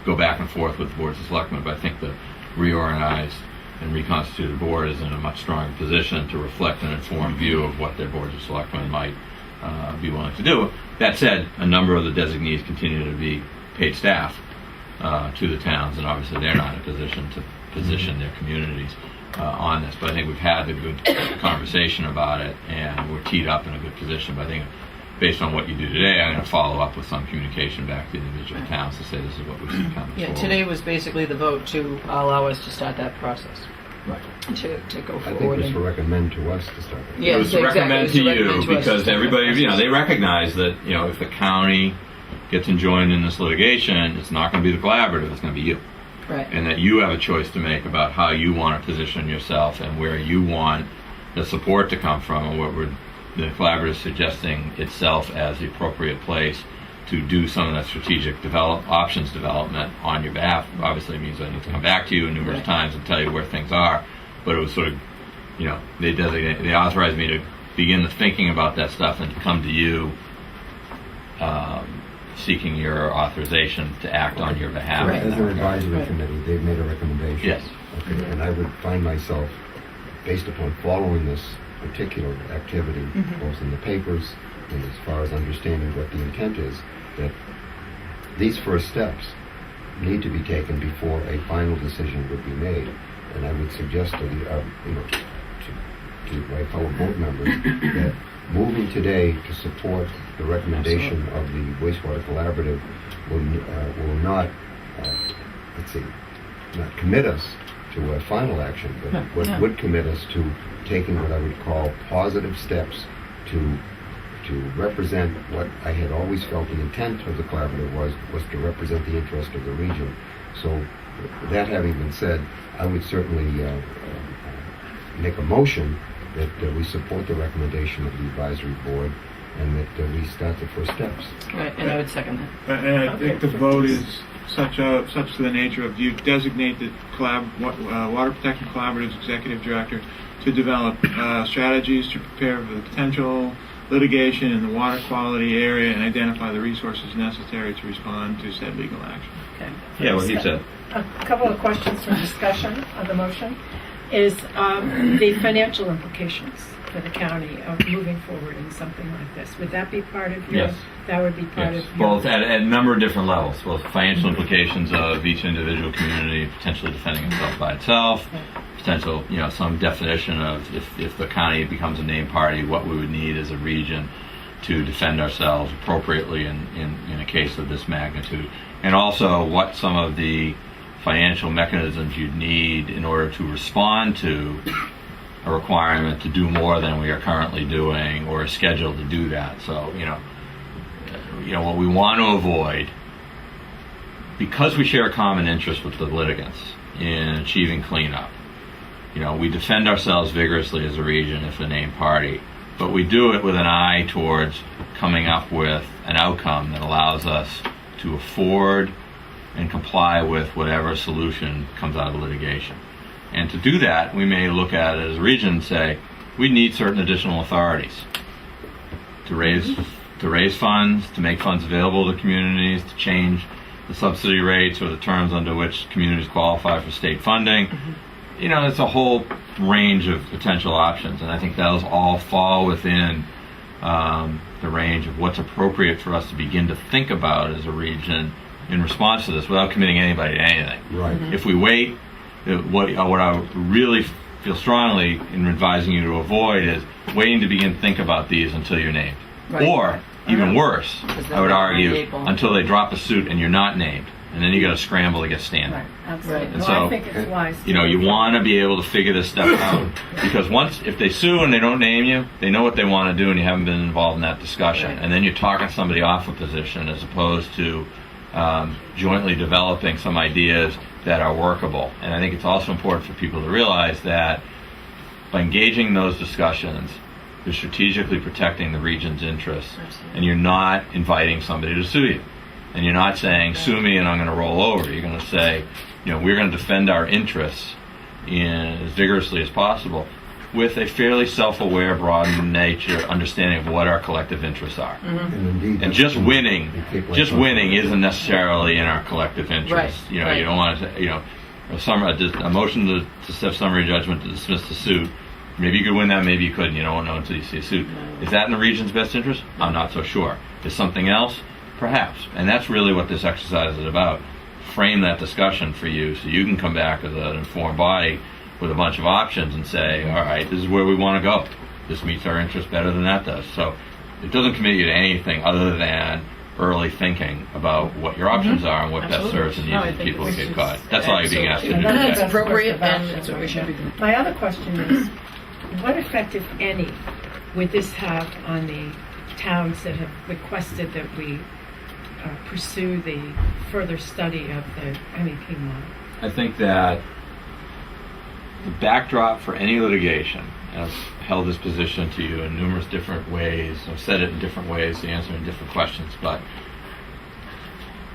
go back and forth with the boards of selectmen, but I think the reorganized and reconstituted board is in a much stronger position to reflect an informed view of what their boards of selectmen might be willing to do. That said, a number of the designees continue to be paid staff to the towns, and obviously they're not in a position to position their communities on this. But I think we've had a good conversation about it, and we're teed up in a good position. But I think based on what you do today, I'm going to follow up with some communication back to the individual towns to say this is what we see coming Yeah, forward. today was basically the vote to allow us to start that process. Right. To go I think forward. it was to recommend to us to start it. Yeah. It was to exactly. recommend It was to to recommend you to us because to everybody, start that they recognize that, if the county gets enjoined in this litigation, it's not going to be the collaborative, it's going to be you. Right. And that you have a choice to make about how you want to position yourself and where you want the support to come from, and what the collaborative is suggesting itself as the appropriate place to do some of that strategic options development on your behalf. Obviously, it means I need to come back to you numerous times and tell you where things are. But it was sort of, they authorized me to begin the thinking about that stuff and to come to you seeking your authorization to act on your behalf. Right. As an advisory committee, they've made a recommendation. Yes. Okay, and I would find myself, based upon following this particular activity, both in the papers and as far as understanding what the intent is, that these first steps need to be taken before a final decision would be made. And I would suggest to the, to my fellow board members that moving today to support the recommendation of the wastewater collaborative will not, not commit us to a final action, but what would commit us to taking what I would call positive steps to represent what I had always felt the intent of the collaborative was to represent the interest of the region. So that having been said, I would certainly make a motion that we support the recommendation of the advisory board and that we start the first steps. Right, and I would second that. And I think the vote is such to the nature of you designate the Water Protection Collaborative's executive director to develop strategies to prepare for the potential litigation in the water quality area and identify the resources necessary to respond to said legal action. Okay. Yeah, what he said. A couple of questions for discussion of the motion is the financial implications for the county of moving forward in something like this. Would that be part of your? Yes. That would be part Yes, of your. both at a number of different levels, both financial implications of each individual community potentially defending itself by itself, potential, some definition of if the county becomes a named party, what we would need as a region to defend ourselves appropriately in a case of this magnitude, and also what some of the financial mechanisms you'd need in order to respond to a requirement to do more than we are currently doing or are scheduled to do that. So, what we want to avoid, because we share a common interest with the litigants in achieving cleanup, we defend ourselves vigorously as a region if a named party, but we do it with an eye towards coming up with an outcome that allows us to afford and comply with whatever solution comes out of the litigation. And to do that, we may look at it as a region and say, we need certain additional authorities to raise funds, to make funds available to communities, to change the subsidy rates or the terms under which communities qualify for state funding. It's a whole range of potential options, and I think those all fall within the range of what's appropriate for us to begin to think about as a region in response to this without committing anybody to anything. Right. If we wait, what I really feel strongly in advising you to avoid is waiting to begin to think about these until you're named. Right. Or, even worse, I would argue, April. until they drop a suit and you're not named. And then you got to scramble to get standing. Right, absolutely. And No, so, I think it's wise. you want to be able to figure this stuff out. Because if they sue and they don't name you, they know what they want to do and you haven't been involved in that discussion. Right. And then you're talking somebody off a position as opposed to jointly developing some ideas that are workable. And I think it's also important for people to realize that by engaging in those discussions, you're strategically protecting the region's interests. Absolutely. And you're not inviting somebody to sue you. And you're not saying, sue me and I'm going to roll over. You're going to say, we're going to defend our interests as vigorously as possible with a fairly self-aware, broad nature understanding of what our collective interests are. And indeed, And just winning isn't necessarily in our collective interest. Right, You right. don't want to, a motion to set summary judgment to dismiss the suit. Maybe you could win that, maybe you couldn't. You don't know until you see a suit. Is that in the region's best interest? I'm not so sure. Is something else? Perhaps. And that's really what this exercise is about. Frame that discussion for you so you can come back as an informed body with a bunch of options and say, all right, this is where we want to go. This meets our interest better than that does. So it doesn't commit you to anything other than early thinking about what your options are and what best serves the needs of the people of Cape Cod. That's all you're being asked to do. That's That's appropriate, course of and that's what we should be doing. My other question is, what effect, if any, would this have on the towns that have requested that we pursue the further study of the MEP model? I think that the backdrop for any litigation, and I've held this position to you in numerous different ways, I've said it in different ways, answering different questions, but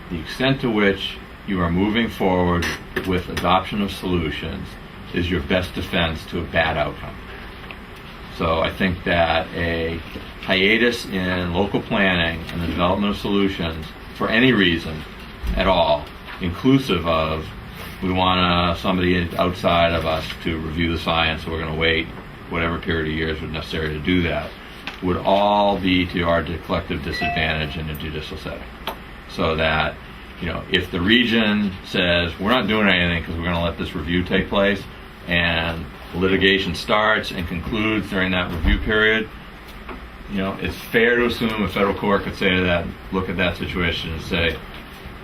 the extent to which you are moving forward with adoption of solutions is your best defense to a bad outcome. So I think that a hiatus in local planning and the development of solutions for any reason at all, inclusive of we want somebody outside of us to review the science, so we're going to wait whatever period of years would necessary to do that, would all be to our collective disadvantage in a judicial setting. So that, if the region says we're not doing anything because we're going to let this review take place, and litigation starts and concludes during that review period, it's fair to assume a federal court could say to that, look at that situation and say,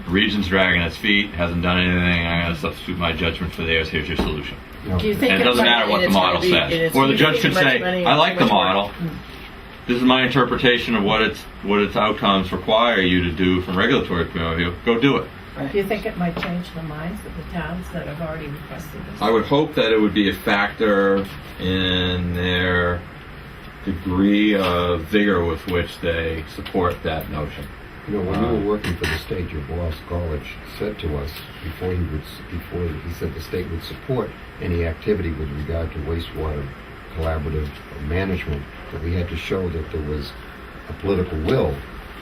the region's dragging its feet, hasn't done anything, I'm going to substitute my judgment for theirs, here's your solution. Do you think And it doesn't matter what the model says. Or the judge could say, I like the model. This is my interpretation of what its outcomes require you to do from a regulatory point of view. Go do it. Do you think it might change the minds of the towns that have already requested this? I would hope that it would be a factor in their degree of vigor with which they support that notion. When you were working for the state, your boss, Gottlieb, said to us before he said the state would support any activity with regard to wastewater collaborative management, that we had to show that there was a political will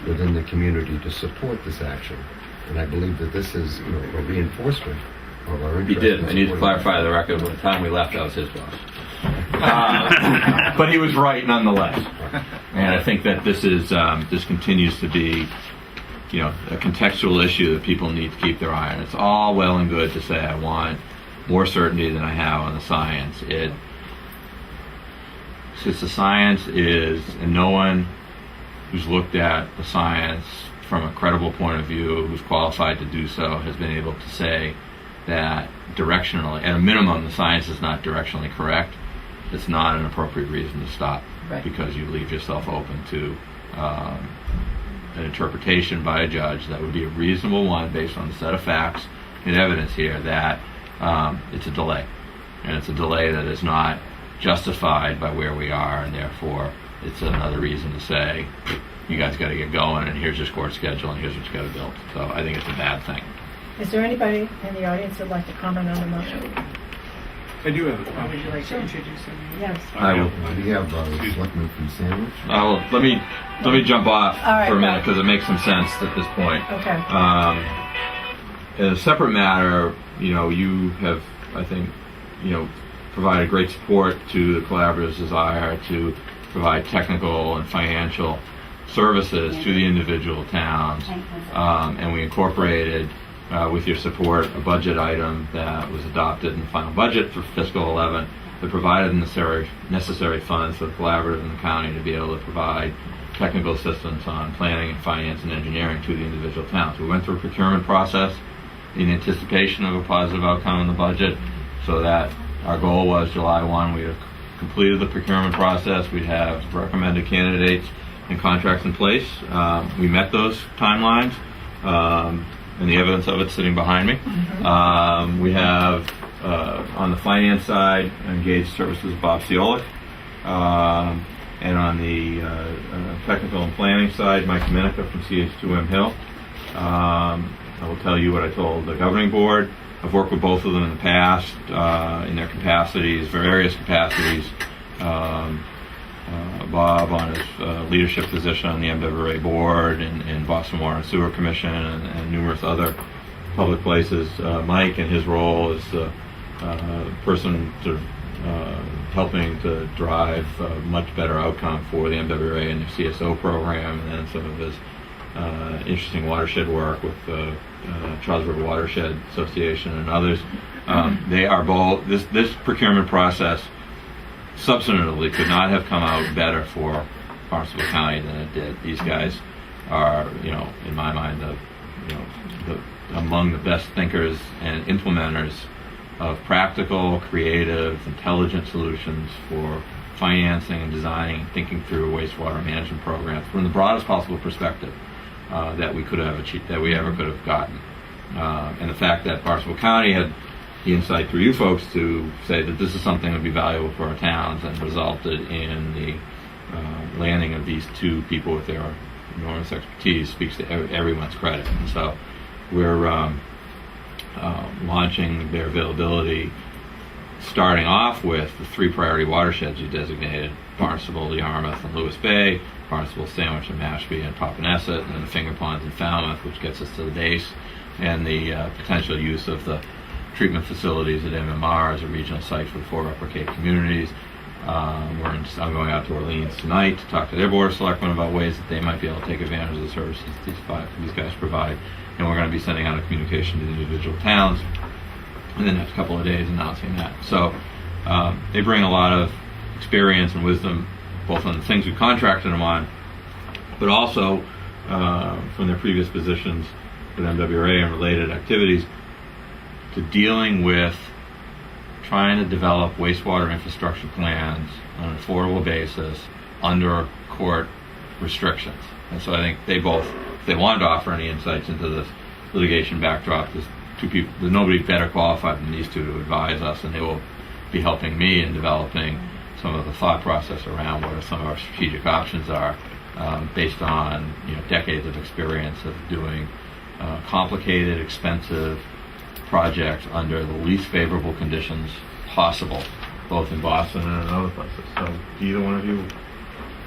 within the community to support this action. And I believe that this is a reinforcement of our interest. He did. I need to clarify the record. By the time we left, I was his boss. But he was right nonetheless. And I think that this continues to be a contextual issue that people need to keep their eye on. It's all well and good to say I want more certainty than I have on the science. Since the science is, and no one who's looked at the science from a credible point of view, who's qualified to do so, has been able to say that directionally, at a minimum, the science is not directionally correct. It's not an appropriate reason to stop, because you leave yourself open to an interpretation by a judge that would be a reasonable one based on the set of facts and evidence here that it's a delay. And it's a delay that is not justified by where we are, and therefore it's another reason to say, you guys got to get going, and here's your court schedule, and here's what you got to build. So I think it's a bad thing. Is there anybody in the audience that'd like to comment on the motion? I do have a comment. Would you like to introduce him? Yes. I will. We have Selectman from Sandwich. Let me jump off right, for a minute right. because it makes some sense at this point. Okay. In a separate matter, you have, I think, provided great support to the collaborative's desire to provide technical and financial services to the individual towns, and we incorporated, with your support, a budget item that was adopted in the final budget for fiscal 11 that provided the necessary funds for the collaborative and the county to be able to provide technical assistance on planning and finance and engineering to the individual towns. We went through a procurement process in anticipation of a positive outcome in the budget, so that our goal was July 1, we have completed the procurement process, we'd have recommended candidates and contracts in place. We met those timelines, and the evidence of it sitting behind me. We have, on the finance side, engaged services of Bob Ciolik, and on the technical and planning side, Mike Dominica from CH2M Hill. I will tell you what I told the governing board. I've worked with both of them in the past, in their capacities, various capacities. Bob on his leadership position on the MWA board and Boston Water and Sewer Commission and numerous other public places. Mike and his role is the person sort of helping to drive a much better outcome for the MWA and the CSO program, and then some of his interesting watershed work with the Charles River Watershed Association and others. They are both, this procurement process substantively could not have come out better for Barnstable County than it did. These guys are, in my mind, among the best thinkers and implementers of practical, creative, intelligent solutions for financing and designing and thinking through wastewater management programs from the broadest possible perspective that we could have achieved, that we ever could have gotten. And the fact that Barnstable County had the insight through you folks to say that this is something that would be valuable for our towns and resulted in the landing of these two people with their enormous expertise speaks to everyone's credit. And so we're launching their availability, starting off with the 3 priority watersheds you designated: Barnstable, Yarmouth, and Lewis Bay, Barnstable, Sandwich, and Mashpee, and Papaneset, and then the Finger Ponds and Falmouth, which gets us to the base, and the potential use of the treatment facilities at MMR as a regional site for the 4 Upper Cape communities. I'm going out to Orleans tonight to talk to their board of selectmen about ways that they might be able to take advantage of the services these guys provide. And we're going to be sending out a communication to the individual towns in the next couple of days announcing that. So they bring a lot of experience and wisdom, both on the things we contracted them on, but also from their previous positions with MWA and related activities, to dealing with trying to develop wastewater infrastructure plans on an affordable basis under court restrictions. And so I think they both, if they wanted to offer any insights into this litigation backdrop, there's nobody better qualified than these two to advise us, and they will be helping me in developing some of the thought process around what some of our strategic options are, based on decades of experience of doing complicated, expensive projects under the least favorable conditions possible, both in Boston and in other places. So, do either one of you?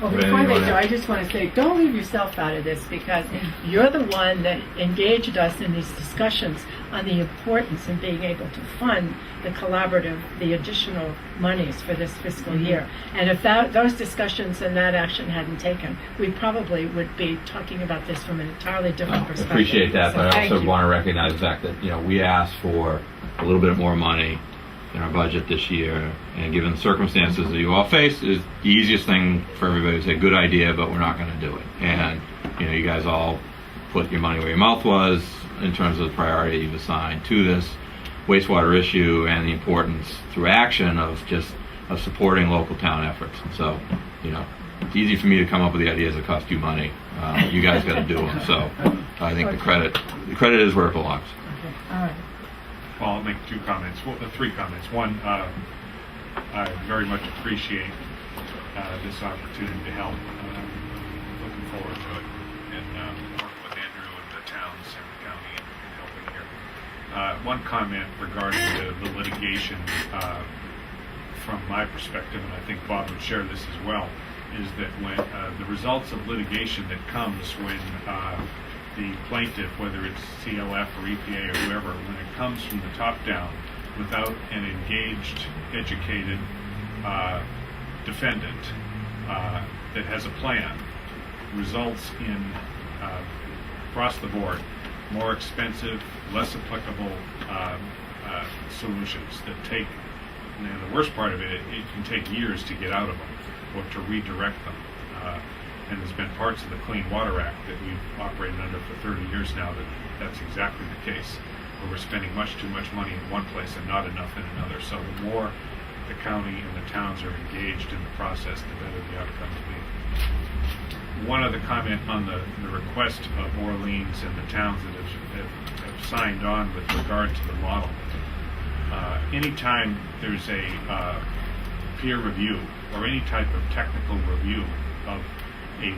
Well, before they do, I just want to say, don't leave yourself out of this, because you're the one that engaged us in these discussions on the importance of being able to fund the additional monies for this fiscal year. And if those discussions and that action hadn't taken, we probably would be talking about this from an entirely different perspective. Appreciate that, So but I also thank you. want to recognize the fact that we asked for a little bit more money in our budget this year, and given the circumstances that you all face, is the easiest thing for everybody to say, good idea, but we're not going to do it. And you guys all put your money where your mouth was in terms of the priority you've assigned to this wastewater issue and the importance through action of supporting local town efforts. And so, it's easy for me to come up with the ideas that cost you money. You guys got to do them. So I think the credit is where it belongs. Okay. All right. Well, I'll make 2 comments. Well, 3 comments. One, I very much appreciate this opportunity to help. Looking forward to it, and working with Andrew and the towns and the county in helping here. One comment regarding the litigation, from my perspective, and I think Bob would share this as well, is that when the results of litigation that comes when the plaintiff, whether it's CLF or EPA or whoever, when it comes from the top down without an engaged, educated defendant that has a plan, results in, across the board, more expensive, less applicable solutions that take, and the worst part of it can take years to get out of them or to redirect them. And there's been parts of the Clean Water Act that we've operated under for 30 years now that's exactly the case, where we're spending much too much money in one place and not enough in another. So the more the county and the towns are engaged in the process, the better the outcomes will be. One other comment on the request of Orleans and the towns that have signed on with regard to the model. Anytime there's a peer review or any type of technical review of a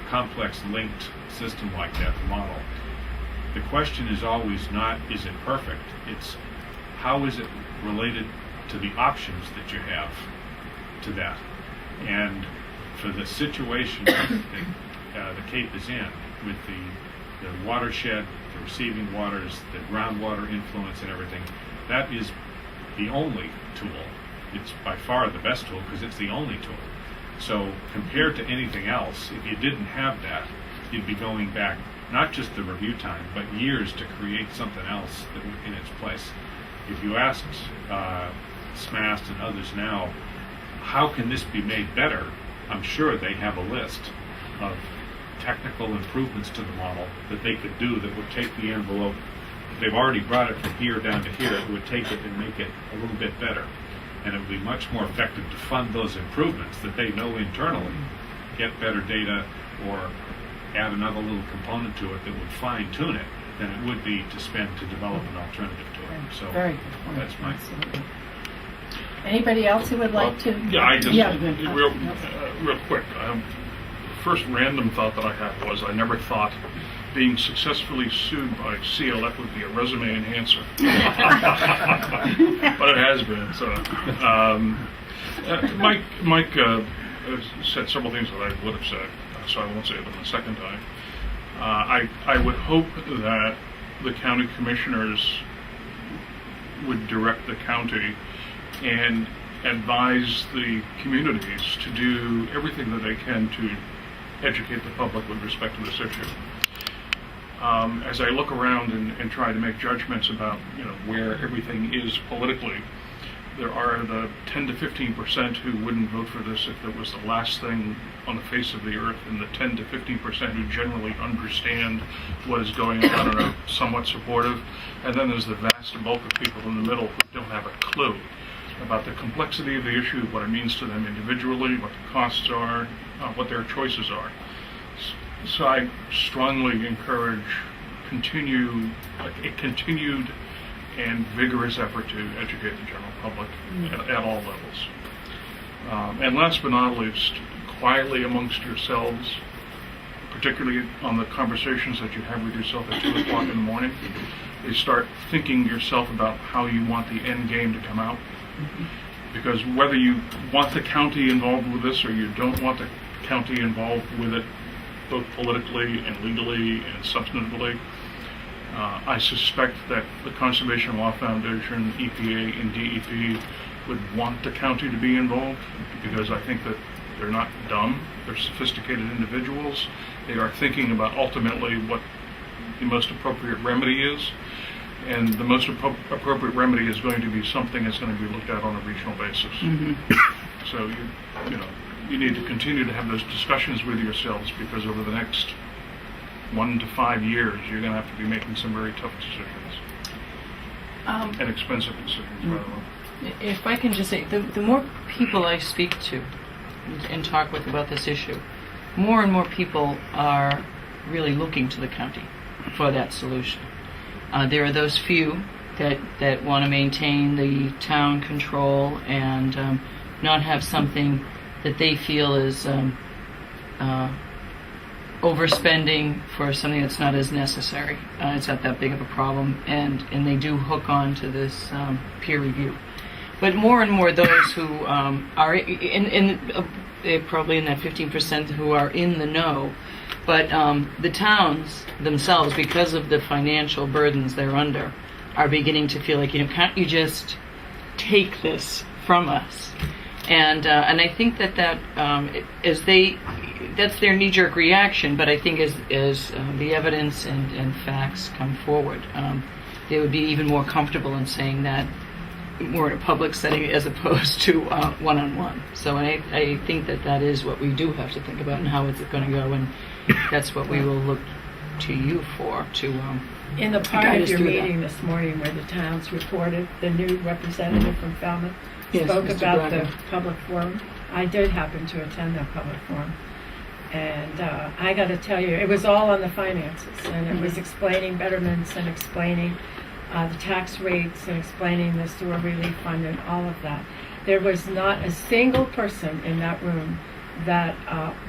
complex linked system like that, the model, the question is always not, is it perfect? It's, how is it related to the options that you have to that? And for the situation that the Cape is in, with the watershed the receiving waters, the groundwater influence and everything. That is the only tool. It's by far the best tool because it's the only tool. So compared to anything else, if you didn't have that, you'd be going back not just the review time, but years to create something else that in its place. If you asked SMAST and others now, how can this be made better? I'm sure they have a list of technical improvements to the model that they could do that would take the envelope. If they've already brought it from here down to here, it would take it and make it a little bit better. And it would be much more effective to fund those improvements that they know internally, get better data, or add another little component to it that would fine-tune it, than it would be to spend to develop an alternative to it. So Very good point. that's my... Absolutely. Anybody else who would like to? Yeah, I just, good. real quick, first random thought that I had was I never thought being successfully sued by CLF would be a resume enhancer. But it has been. So, Mike said several things that I would have said, so I won't say them a second time. I would hope that the county commissioners would direct the county and advise the communities to do everything that they can to educate the public with respect to this issue. As I look around and try to make judgments about where everything is politically, there are the 10 to 15% who wouldn't vote for this if it was the last thing on the face of the earth, and the 10 to 15% who generally understand what is going on and are somewhat supportive. And then there's the vast bulk of people in the middle who don't have a clue about the complexity of the issue, what it means to them individually, what the costs are, what their choices are. So I strongly encourage a continued and vigorous effort to educate the general public at all levels. And last but not least, quietly amongst yourselves, particularly on the conversations that you have with yourself at 2 o'clock in the morning, you start thinking yourself about how you want the end game to come out. Because whether you want the county involved with this or you don't want the county involved with it, both politically and legally and substantively, I suspect that the Conservation Law Foundation, EPA, and DEP would want the county to be involved, because I think that they're not dumb. They're sophisticated individuals. They are thinking about ultimately what the most appropriate remedy is. And the most appropriate remedy is going to be something that's going to be looked at on a regional basis. So you need to continue to have those discussions with yourselves, because over the next 1 to 5 years, you're going to have to be making some very tough decisions and expensive decisions, by the way. If I can just say, the more people I speak to and talk with about this issue, more and more people are really looking to the county for that solution. There are those few that want to maintain the town control and not have something that they feel is overspending for something that's not as necessary. It's not that big of a problem, and they do hook on to this peer review. But more and more those who are probably in that 15% who are in the know, but the towns themselves, because of the financial burdens they're under, are beginning to feel like, can't you just take this from us? And I think that that's their knee-jerk reaction. But I think as the evidence and facts come forward, they would be even more comfortable in saying that more in a public setting as opposed to one-on-one. So I think that is what we do have to think about, and how is it going to go, and that's what we will look to you for to in the part guide of us your through meeting that. this morning where the towns reported, the new representative from Falmouth Yes, spoke Mr. about Braga. the public forum. I did happen to attend that public forum. And I got to tell you, it was all on the finances, and it was explaining betterments and explaining the tax rates and explaining the sewer relief fund and all of that. There was not a single person in that room that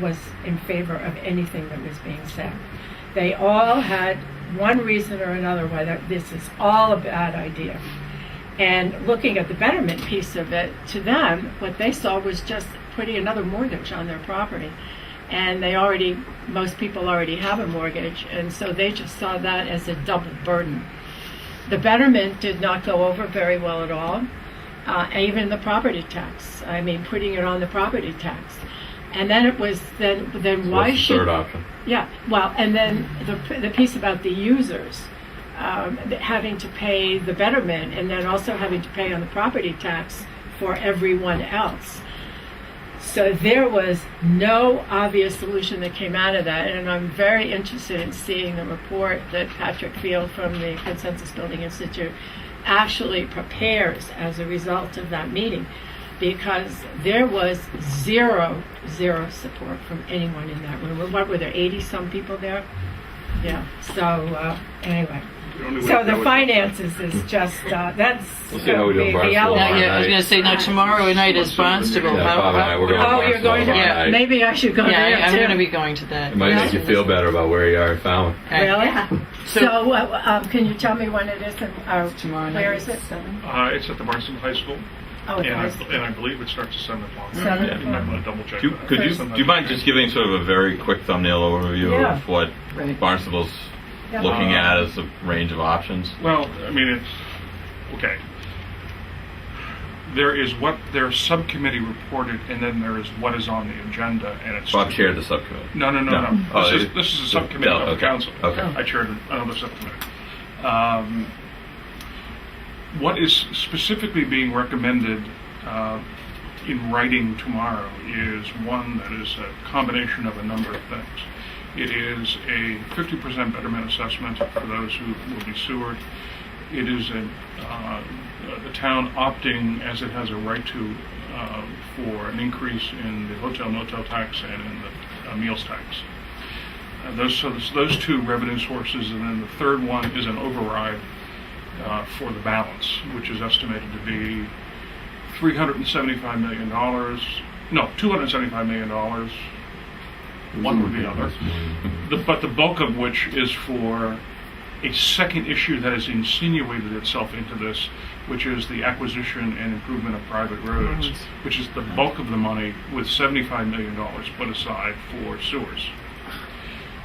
was in favor of anything that was being said. They all had one reason or another why this is all a bad idea. And looking at the betterment piece of it, to them, what they saw was just putting another mortgage on their property. and most people already have a mortgage, and so they just saw that as a double burden. The betterment did not go over very well at all, even the property tax. I mean, putting it on the property tax. And then it was, then why What's the should... third option? Yeah, well, and then the piece about the users having to pay the betterment and then also having to pay on the property tax for everyone else. So there was no obvious solution that came out of that, and I'm very interested in seeing the report that Patrick Field from the Consensus Building Institute actually prepares as a result of that meeting, because there was zero support from anyone in that room. What were there, 80-some people there? Yeah, so anyway. So the finances is just, that's We'll see how we do in the Barnstable. element. Yeah, I was going to say, no, tomorrow night is Barnstable. Yeah, Bob and I, we're going to Oh, you're going to, Barnstable tomorrow night. maybe I should go Yeah, there I'm too. going to be going to that. It might make you feel better about where you are in Falmouth. Really? So- So, can you tell me when it is and Tomorrow night where at is it? 7. It's at the Barnstable High School, Oh, and it's I believe it starts at 7 o'clock. 7 You might o'clock. want to double check Do, that. could you, do you mind just giving sort of a very quick thumbnail overview Yeah. of what Right. Barnstable's Yeah. looking at as a range of options? Well, I mean, it's, okay. There is what their subcommittee reported, and then there is what is on the agenda, and it's... Bob chaired the subcommittee. No. Oh, This is a subcommittee of the okay. council. Okay. I chaired another subcommittee. What is specifically being recommended in writing tomorrow is one that is a combination of a number of things. It is a 50% betterment assessment for those who will be sewered. It is the town opting, as it has a right to, for an increase in the hotel motel tax and in the meals tax. Those two revenue sources, and then the third one is an override for the balance, which is estimated to be $375 million. No, $275 million. One or the other. But the bulk of which is for a second issue that has insinuated itself into this, which is the acquisition and improvement of private roads, which is the bulk of the money, with $75 million put aside for sewers.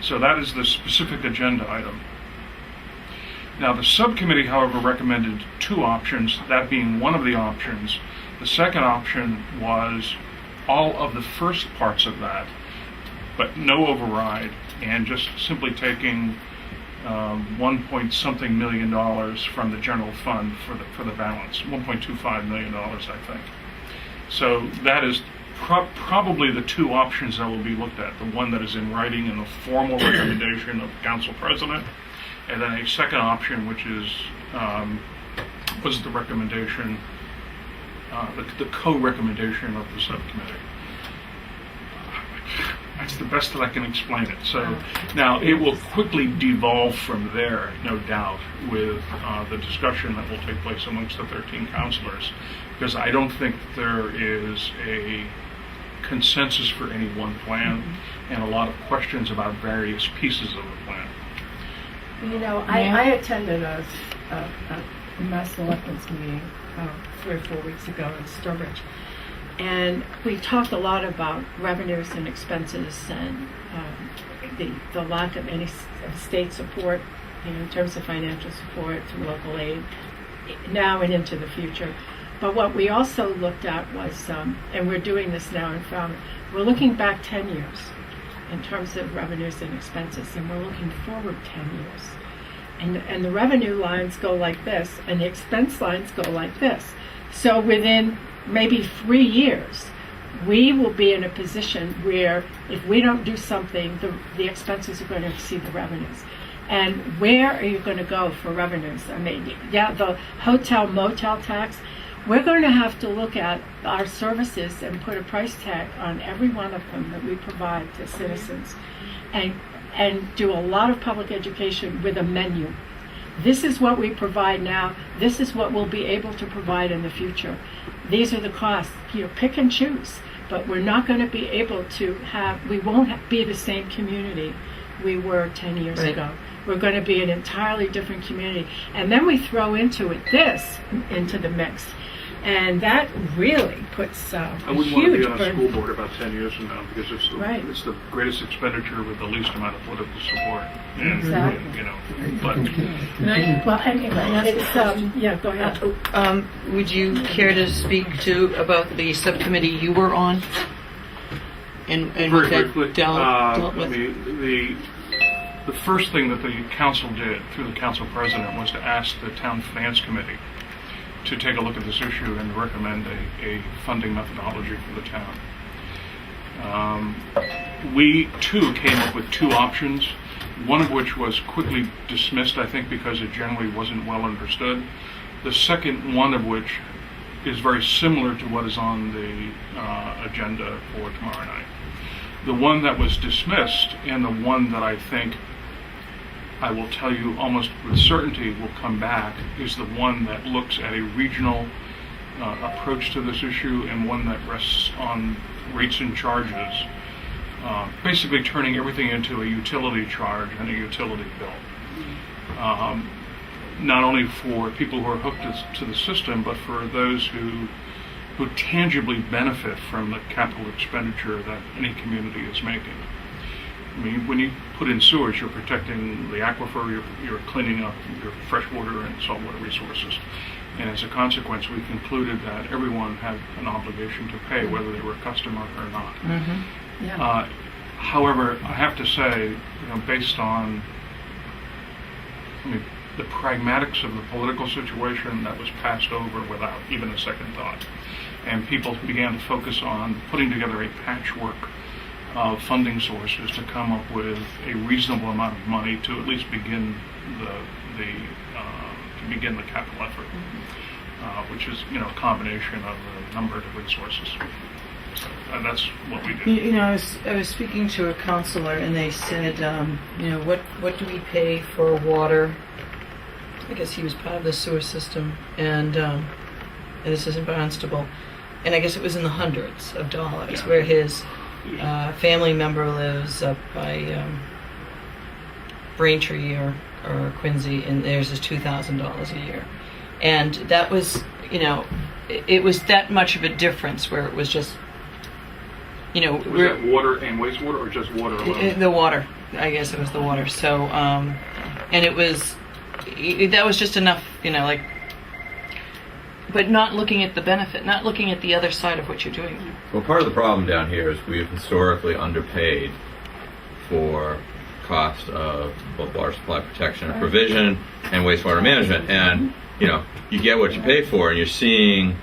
So that is the specific agenda item. Now, the subcommittee, however, recommended two options, that being one of the options. The second option was all of the first parts of that, but no override, and just simply taking 1-point-something million dollars from the general fund for the balance, $1.25 million, I think. So that is probably the two options that will be looked at, the one that is in writing in the formal recommendation of the council president, and then a second option, which is was the recommendation, the co-recommendation of the subcommittee. That's the best that I can explain it. So now it will quickly devolve from there, no doubt, with the discussion that will take place amongst the 13 councilors, because I don't think there is a consensus for any one plan, and a lot of questions about various pieces of the plan. You know, I attended a mass selectmen's meeting 3 or 4 weeks ago in Sturbridge, and we talked a lot about revenues and expenses and the lack of any state support, in terms of financial support through local aid, now and into the future. But what we also looked at was, and we're doing this now in Falmouth, we're looking back 10 years in terms of revenues and expenses, and we're looking forward 10 years. And the revenue lines go like this, and the expense lines go like this. So within maybe 3 years, we will be in a position where if we don't do something, the expenses are going to exceed the revenues. And where are you going to go for revenues? I mean, yeah, the hotel motel tax, we're going to have to look at our services and put a price tag on every one of them that we provide to citizens, and do a lot of public education with a menu. This is what we provide now. This is what we'll be able to provide in the future. These are the costs. Pick and choose. But we're not going to be able to we won't be the same community we were 10 years ago. We're going to be an entirely different community. And then we throw into the mix. And that really puts I a wouldn't want to be huge on a burden. school board about 10 years from now because it's Right. it's the greatest expenditure with the least amount of political support. And, Exactly. you know, but Well, anyway, it's, yeah, go ahead. Would you care to speak to about the subcommittee you were on? And very what that briefly, dealt with? the first thing that the council did through the council president was to ask the town finance committee to take a look at this issue and recommend a funding methodology for the town. We too came up with two options, one of which was quickly dismissed, I think, because it generally wasn't well understood. The second one of which is very similar to what is on the agenda for tomorrow night. The one that was dismissed and the one that I think I will tell you almost with certainty will come back is the one that looks at a regional approach to this issue and one that rests on rates and charges, basically turning everything into a utility charge and a utility bill. Not only for people who are hooked to the system, but for those who tangibly benefit from the capital expenditure that any community is making. I mean, when you put in sewage, you're protecting the aquifer, you're cleaning up your freshwater and saltwater resources. And as a consequence, we concluded that everyone had an obligation to pay, whether they were a customer or not. Mm-hmm. Yeah. However, I have to say, based on the pragmatics of the political situation, that was passed over without even a second thought. And people began to focus on putting together a patchwork of funding sources to come up with a reasonable amount of money to at least begin the capital effort, which is a combination of a number of different sources. And that's what we did. I was speaking to a counselor, and they said, what do we pay for water? I guess he was part of the sewer system, and this is in Barnstable, and I guess it was in the hundreds of dollars, where his family member lives up by Braintree or Quincy, and theirs is $2,000 a year, and that was, it was that much of a difference where it was just, Was that water and wastewater, or just water alone? The water, I guess it was the water. So, and it was, that was just enough, but not looking at the benefit, not looking at the other side of what you're doing. Well, part of the problem down here is we've historically underpaid for cost of both water supply protection and provision and wastewater management. And, you get what you pay for, and you're seeing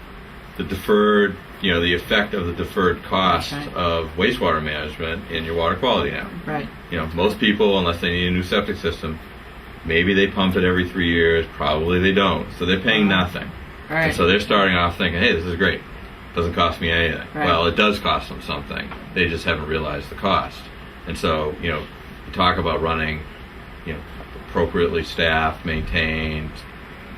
the deferred, the effect of the deferred cost of wastewater management in your water quality now. Right. Most people, unless they need a new septic system, maybe they pump it every 3 years, probably they don't. So they're paying nothing. Right. And so they're starting off thinking, hey, this is great. Doesn't cost me anything. Right. Well, it does cost them something. They just haven't realized the cost. And so, you talk about running, appropriately staffed, maintained,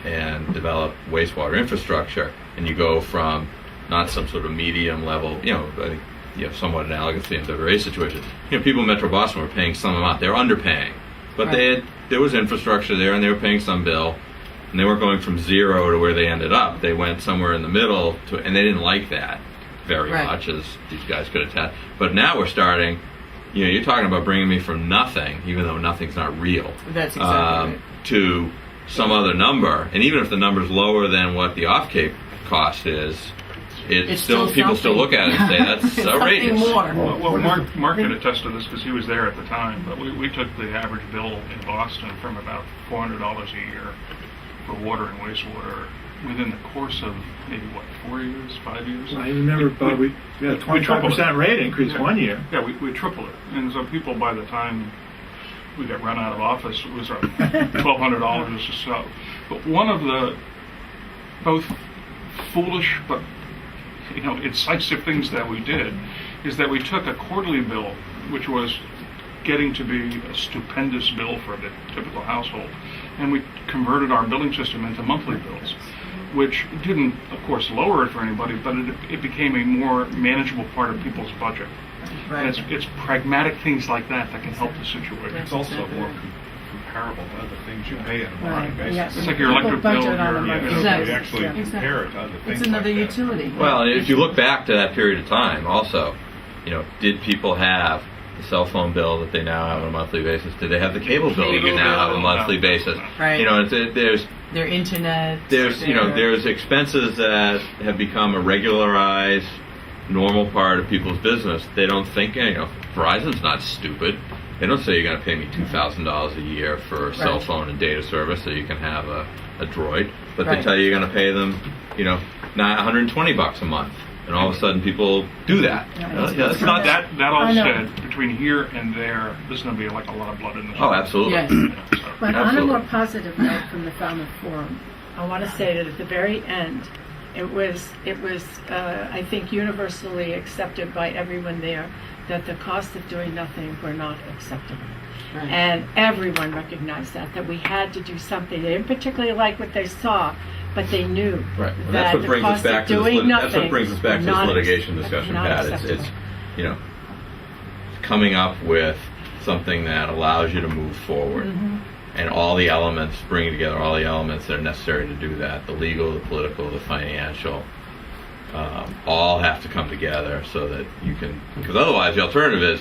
and developed wastewater infrastructure, and you go from not some sort of medium level, I think, somewhat analogously in the race situation. People in Metro Boston were paying some amount. They were underpaying. But there was infrastructure there, and they were paying some bill. And they weren't going from zero to where they ended up. They went somewhere in the middle, and they didn't like that very much, as these guys could attest. But now we're starting, you're talking about bringing me from nothing, even though nothing's not real, That's exactly right. to some other number. And even if the number's lower than what the off-Cape cost is, it's still people still look at it and say, that's outrageous. Well, Mark can attest to this because he was there at the time, but we took the average bill in Boston from about $400 a year for water and wastewater within the course of maybe 4 years, 5 years. I remember, Bob, we had a 25% rate increase one year. Yeah, we tripled it, and so people, by the time we got run out of office, it was $1,200 or so. But one of the both foolish but incisive things that we did is that we took a quarterly bill, which was getting to be a stupendous bill for the typical household, and we converted our billing system into monthly bills, which didn't, of course, lower it for anybody, but it became a more manageable part of people's budget. Right. And it's pragmatic things like that that can help the situation. It's also more comparable to other things you pay on a monthly Right, basis. yeah. It's like your electric People bill, budget on a your- monthly You know, Exactly. we actually Yeah. compare it to other things It's another like that. utility. Well, if you look back to that period of time, also, did people have the cell phone bill that they now have on a monthly basis? Did they have the cable bill that you now have on a monthly basis? Right. There's Their internet. there's expenses that have become a regularized, normal part of people's business. They don't think, Verizon's not stupid. They don't say you're going to pay me $2,000 a year for a cell Right. phone and data service so you can have a droid, but they Right. tell you you're going to pay them, $120 a month, and all of a sudden people do that. That's not that. That all I know. said, between here and there, there's going to be like a lot of blood in this. Oh, absolutely. Yes. But on a Absolutely. more positive note from the Falmouth Forum, I want to say that at the very end, it was I think universally accepted by everyone there that the cost of doing nothing were not acceptable. Right. And everyone recognized that we had to do something. They didn't particularly like what they saw, but they knew Right, and that that's what the brings us cost back of to this. doing That's what nothing brings us back to this not litigation ex- discussion, not Pat. acceptable. It's coming up with something that allows you to move forward, and all the elements, bringing together all the elements that are necessary to do that. The legal, the political, the financial, all have to come together so that you can. Because otherwise, the alternative is,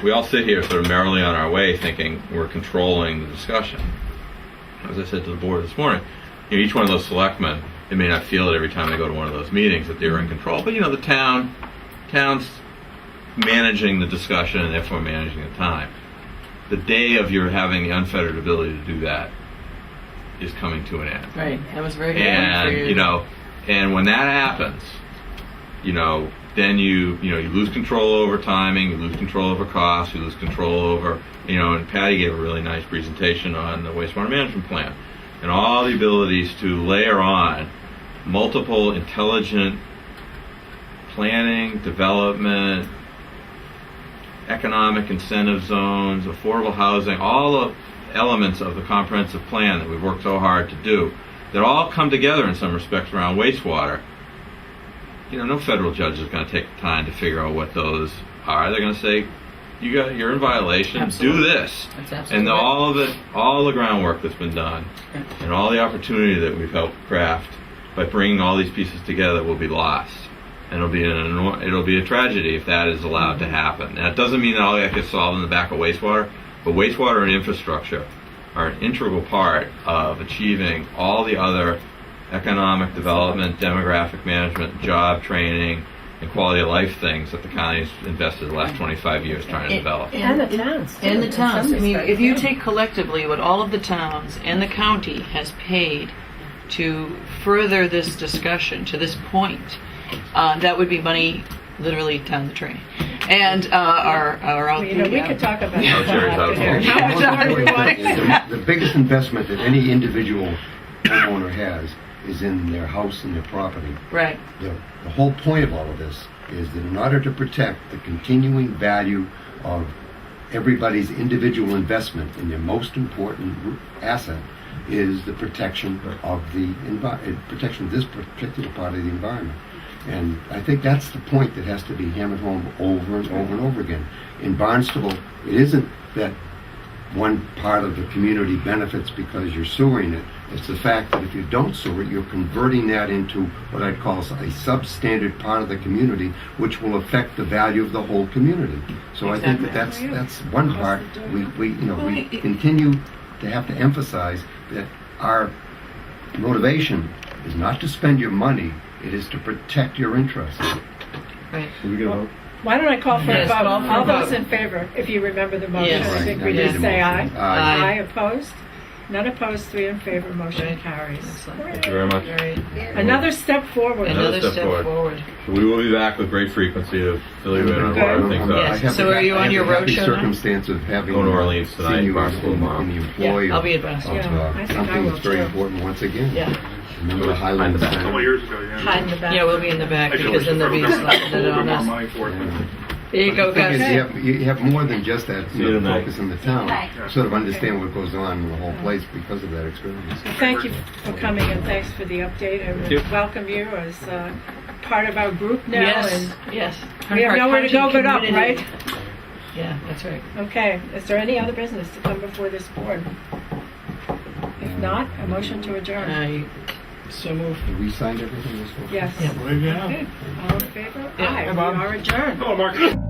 we all sit here sort of merrily on our way, thinking we're controlling the discussion. As I said to the board this morning, each one of those selectmen, they may not feel it every time they go to one of those meetings that they're in control, but the town's managing the discussion and therefore managing the time. The day of your having the unfettered ability to do that is coming to an end. Right. That was very good for And you. and when that happens, then you lose control over timing, you lose control over costs, you lose control over and Patty gave a really nice presentation on the wastewater management plan and all the abilities to layer on multiple intelligent planning, development, economic incentive zones, affordable housing, all the elements of the comprehensive plan that we've worked so hard to do, that all come together in some respects around wastewater. No federal judge is going to take the time to figure out what those are. They're going to say, you're in violation, Absolutely. do this. That's absolutely And right. all of it, all the groundwork that's been done, Yeah. and all the opportunity that we've helped craft by bringing all these pieces together will be lost. And it'll be a tragedy if that is allowed to happen. Now, it doesn't mean that all that gets solved in the back of wastewater, but wastewater and infrastructure are an integral part of achieving all the other economic development, demographic management, job training, and quality of life things that the county's invested the last 25 years trying to develop. And the towns. too, And the in towns. some I mean, respects, if you yeah. take collectively what all of the towns and the county has paid to further this discussion to this point, that would be money literally down the drain. And our out We could talk about No, Jerry's out. that. The biggest investment that any individual homeowner has is in their house and their property. Right. The whole point of all of this is that in order to protect the continuing value of everybody's individual investment in their most important asset is the protection of protection of this particular part of the environment. And I think that's the point that has to be hammered home over and over and over again. In Barnstable, it isn't that one part of the community benefits because you're sewering it. It's the fact that if you don't sewer it, you're converting that into what I'd call a substandard part of the community, which will affect the value of the whole community. So I think that that's one part we continue to have to emphasize that our motivation is not to spend your money, it is to protect your interests. Right. Are we going to vote? Why don't I call for Yes, a vote? call for a All those vote. in favor, if you remember the motion, Yes. I think Right, we now just need a say aye. motion. Aye. Opposed? None opposed, 3 in favor, motion Right. carries. Excellent. Thank you very much. Right. Another step forward. Another step step forward. forward. We will be back with great frequency to fill you in on where things Yes. are. I have So the- are you I on have your the happy roadshow now? circumstance of having Going to Orleans tonight, seniors Barnstable tomorrow. in the employ Yeah, I'll of, be at Barnstable. Yeah, I think I something will that's very too. important once again. Yeah. Remember the Highland A couple of Center? years ago, yeah. Hide in the back. Yeah, we'll be in the back because then they'll be slapping it on us. money for it. There you go, The thing is, guys. you have more than just that See you tonight. focus in the town. Sort of understand what goes on in the whole place because of that experience. Thank you for coming and thanks for the update. I you. welcome you as part of our group now. Yes. And Yes. we have nowhere to go but up, right? Yeah, that's right. Okay, is there any other business to come before this board? If not, a motion to adjourn. I so move. Have we signed everything this fall? Yes. Yeah. There you go. Okay, all in favor? Yeah. Aye, Hi, we Bob. are adjourned. Hello, Mark.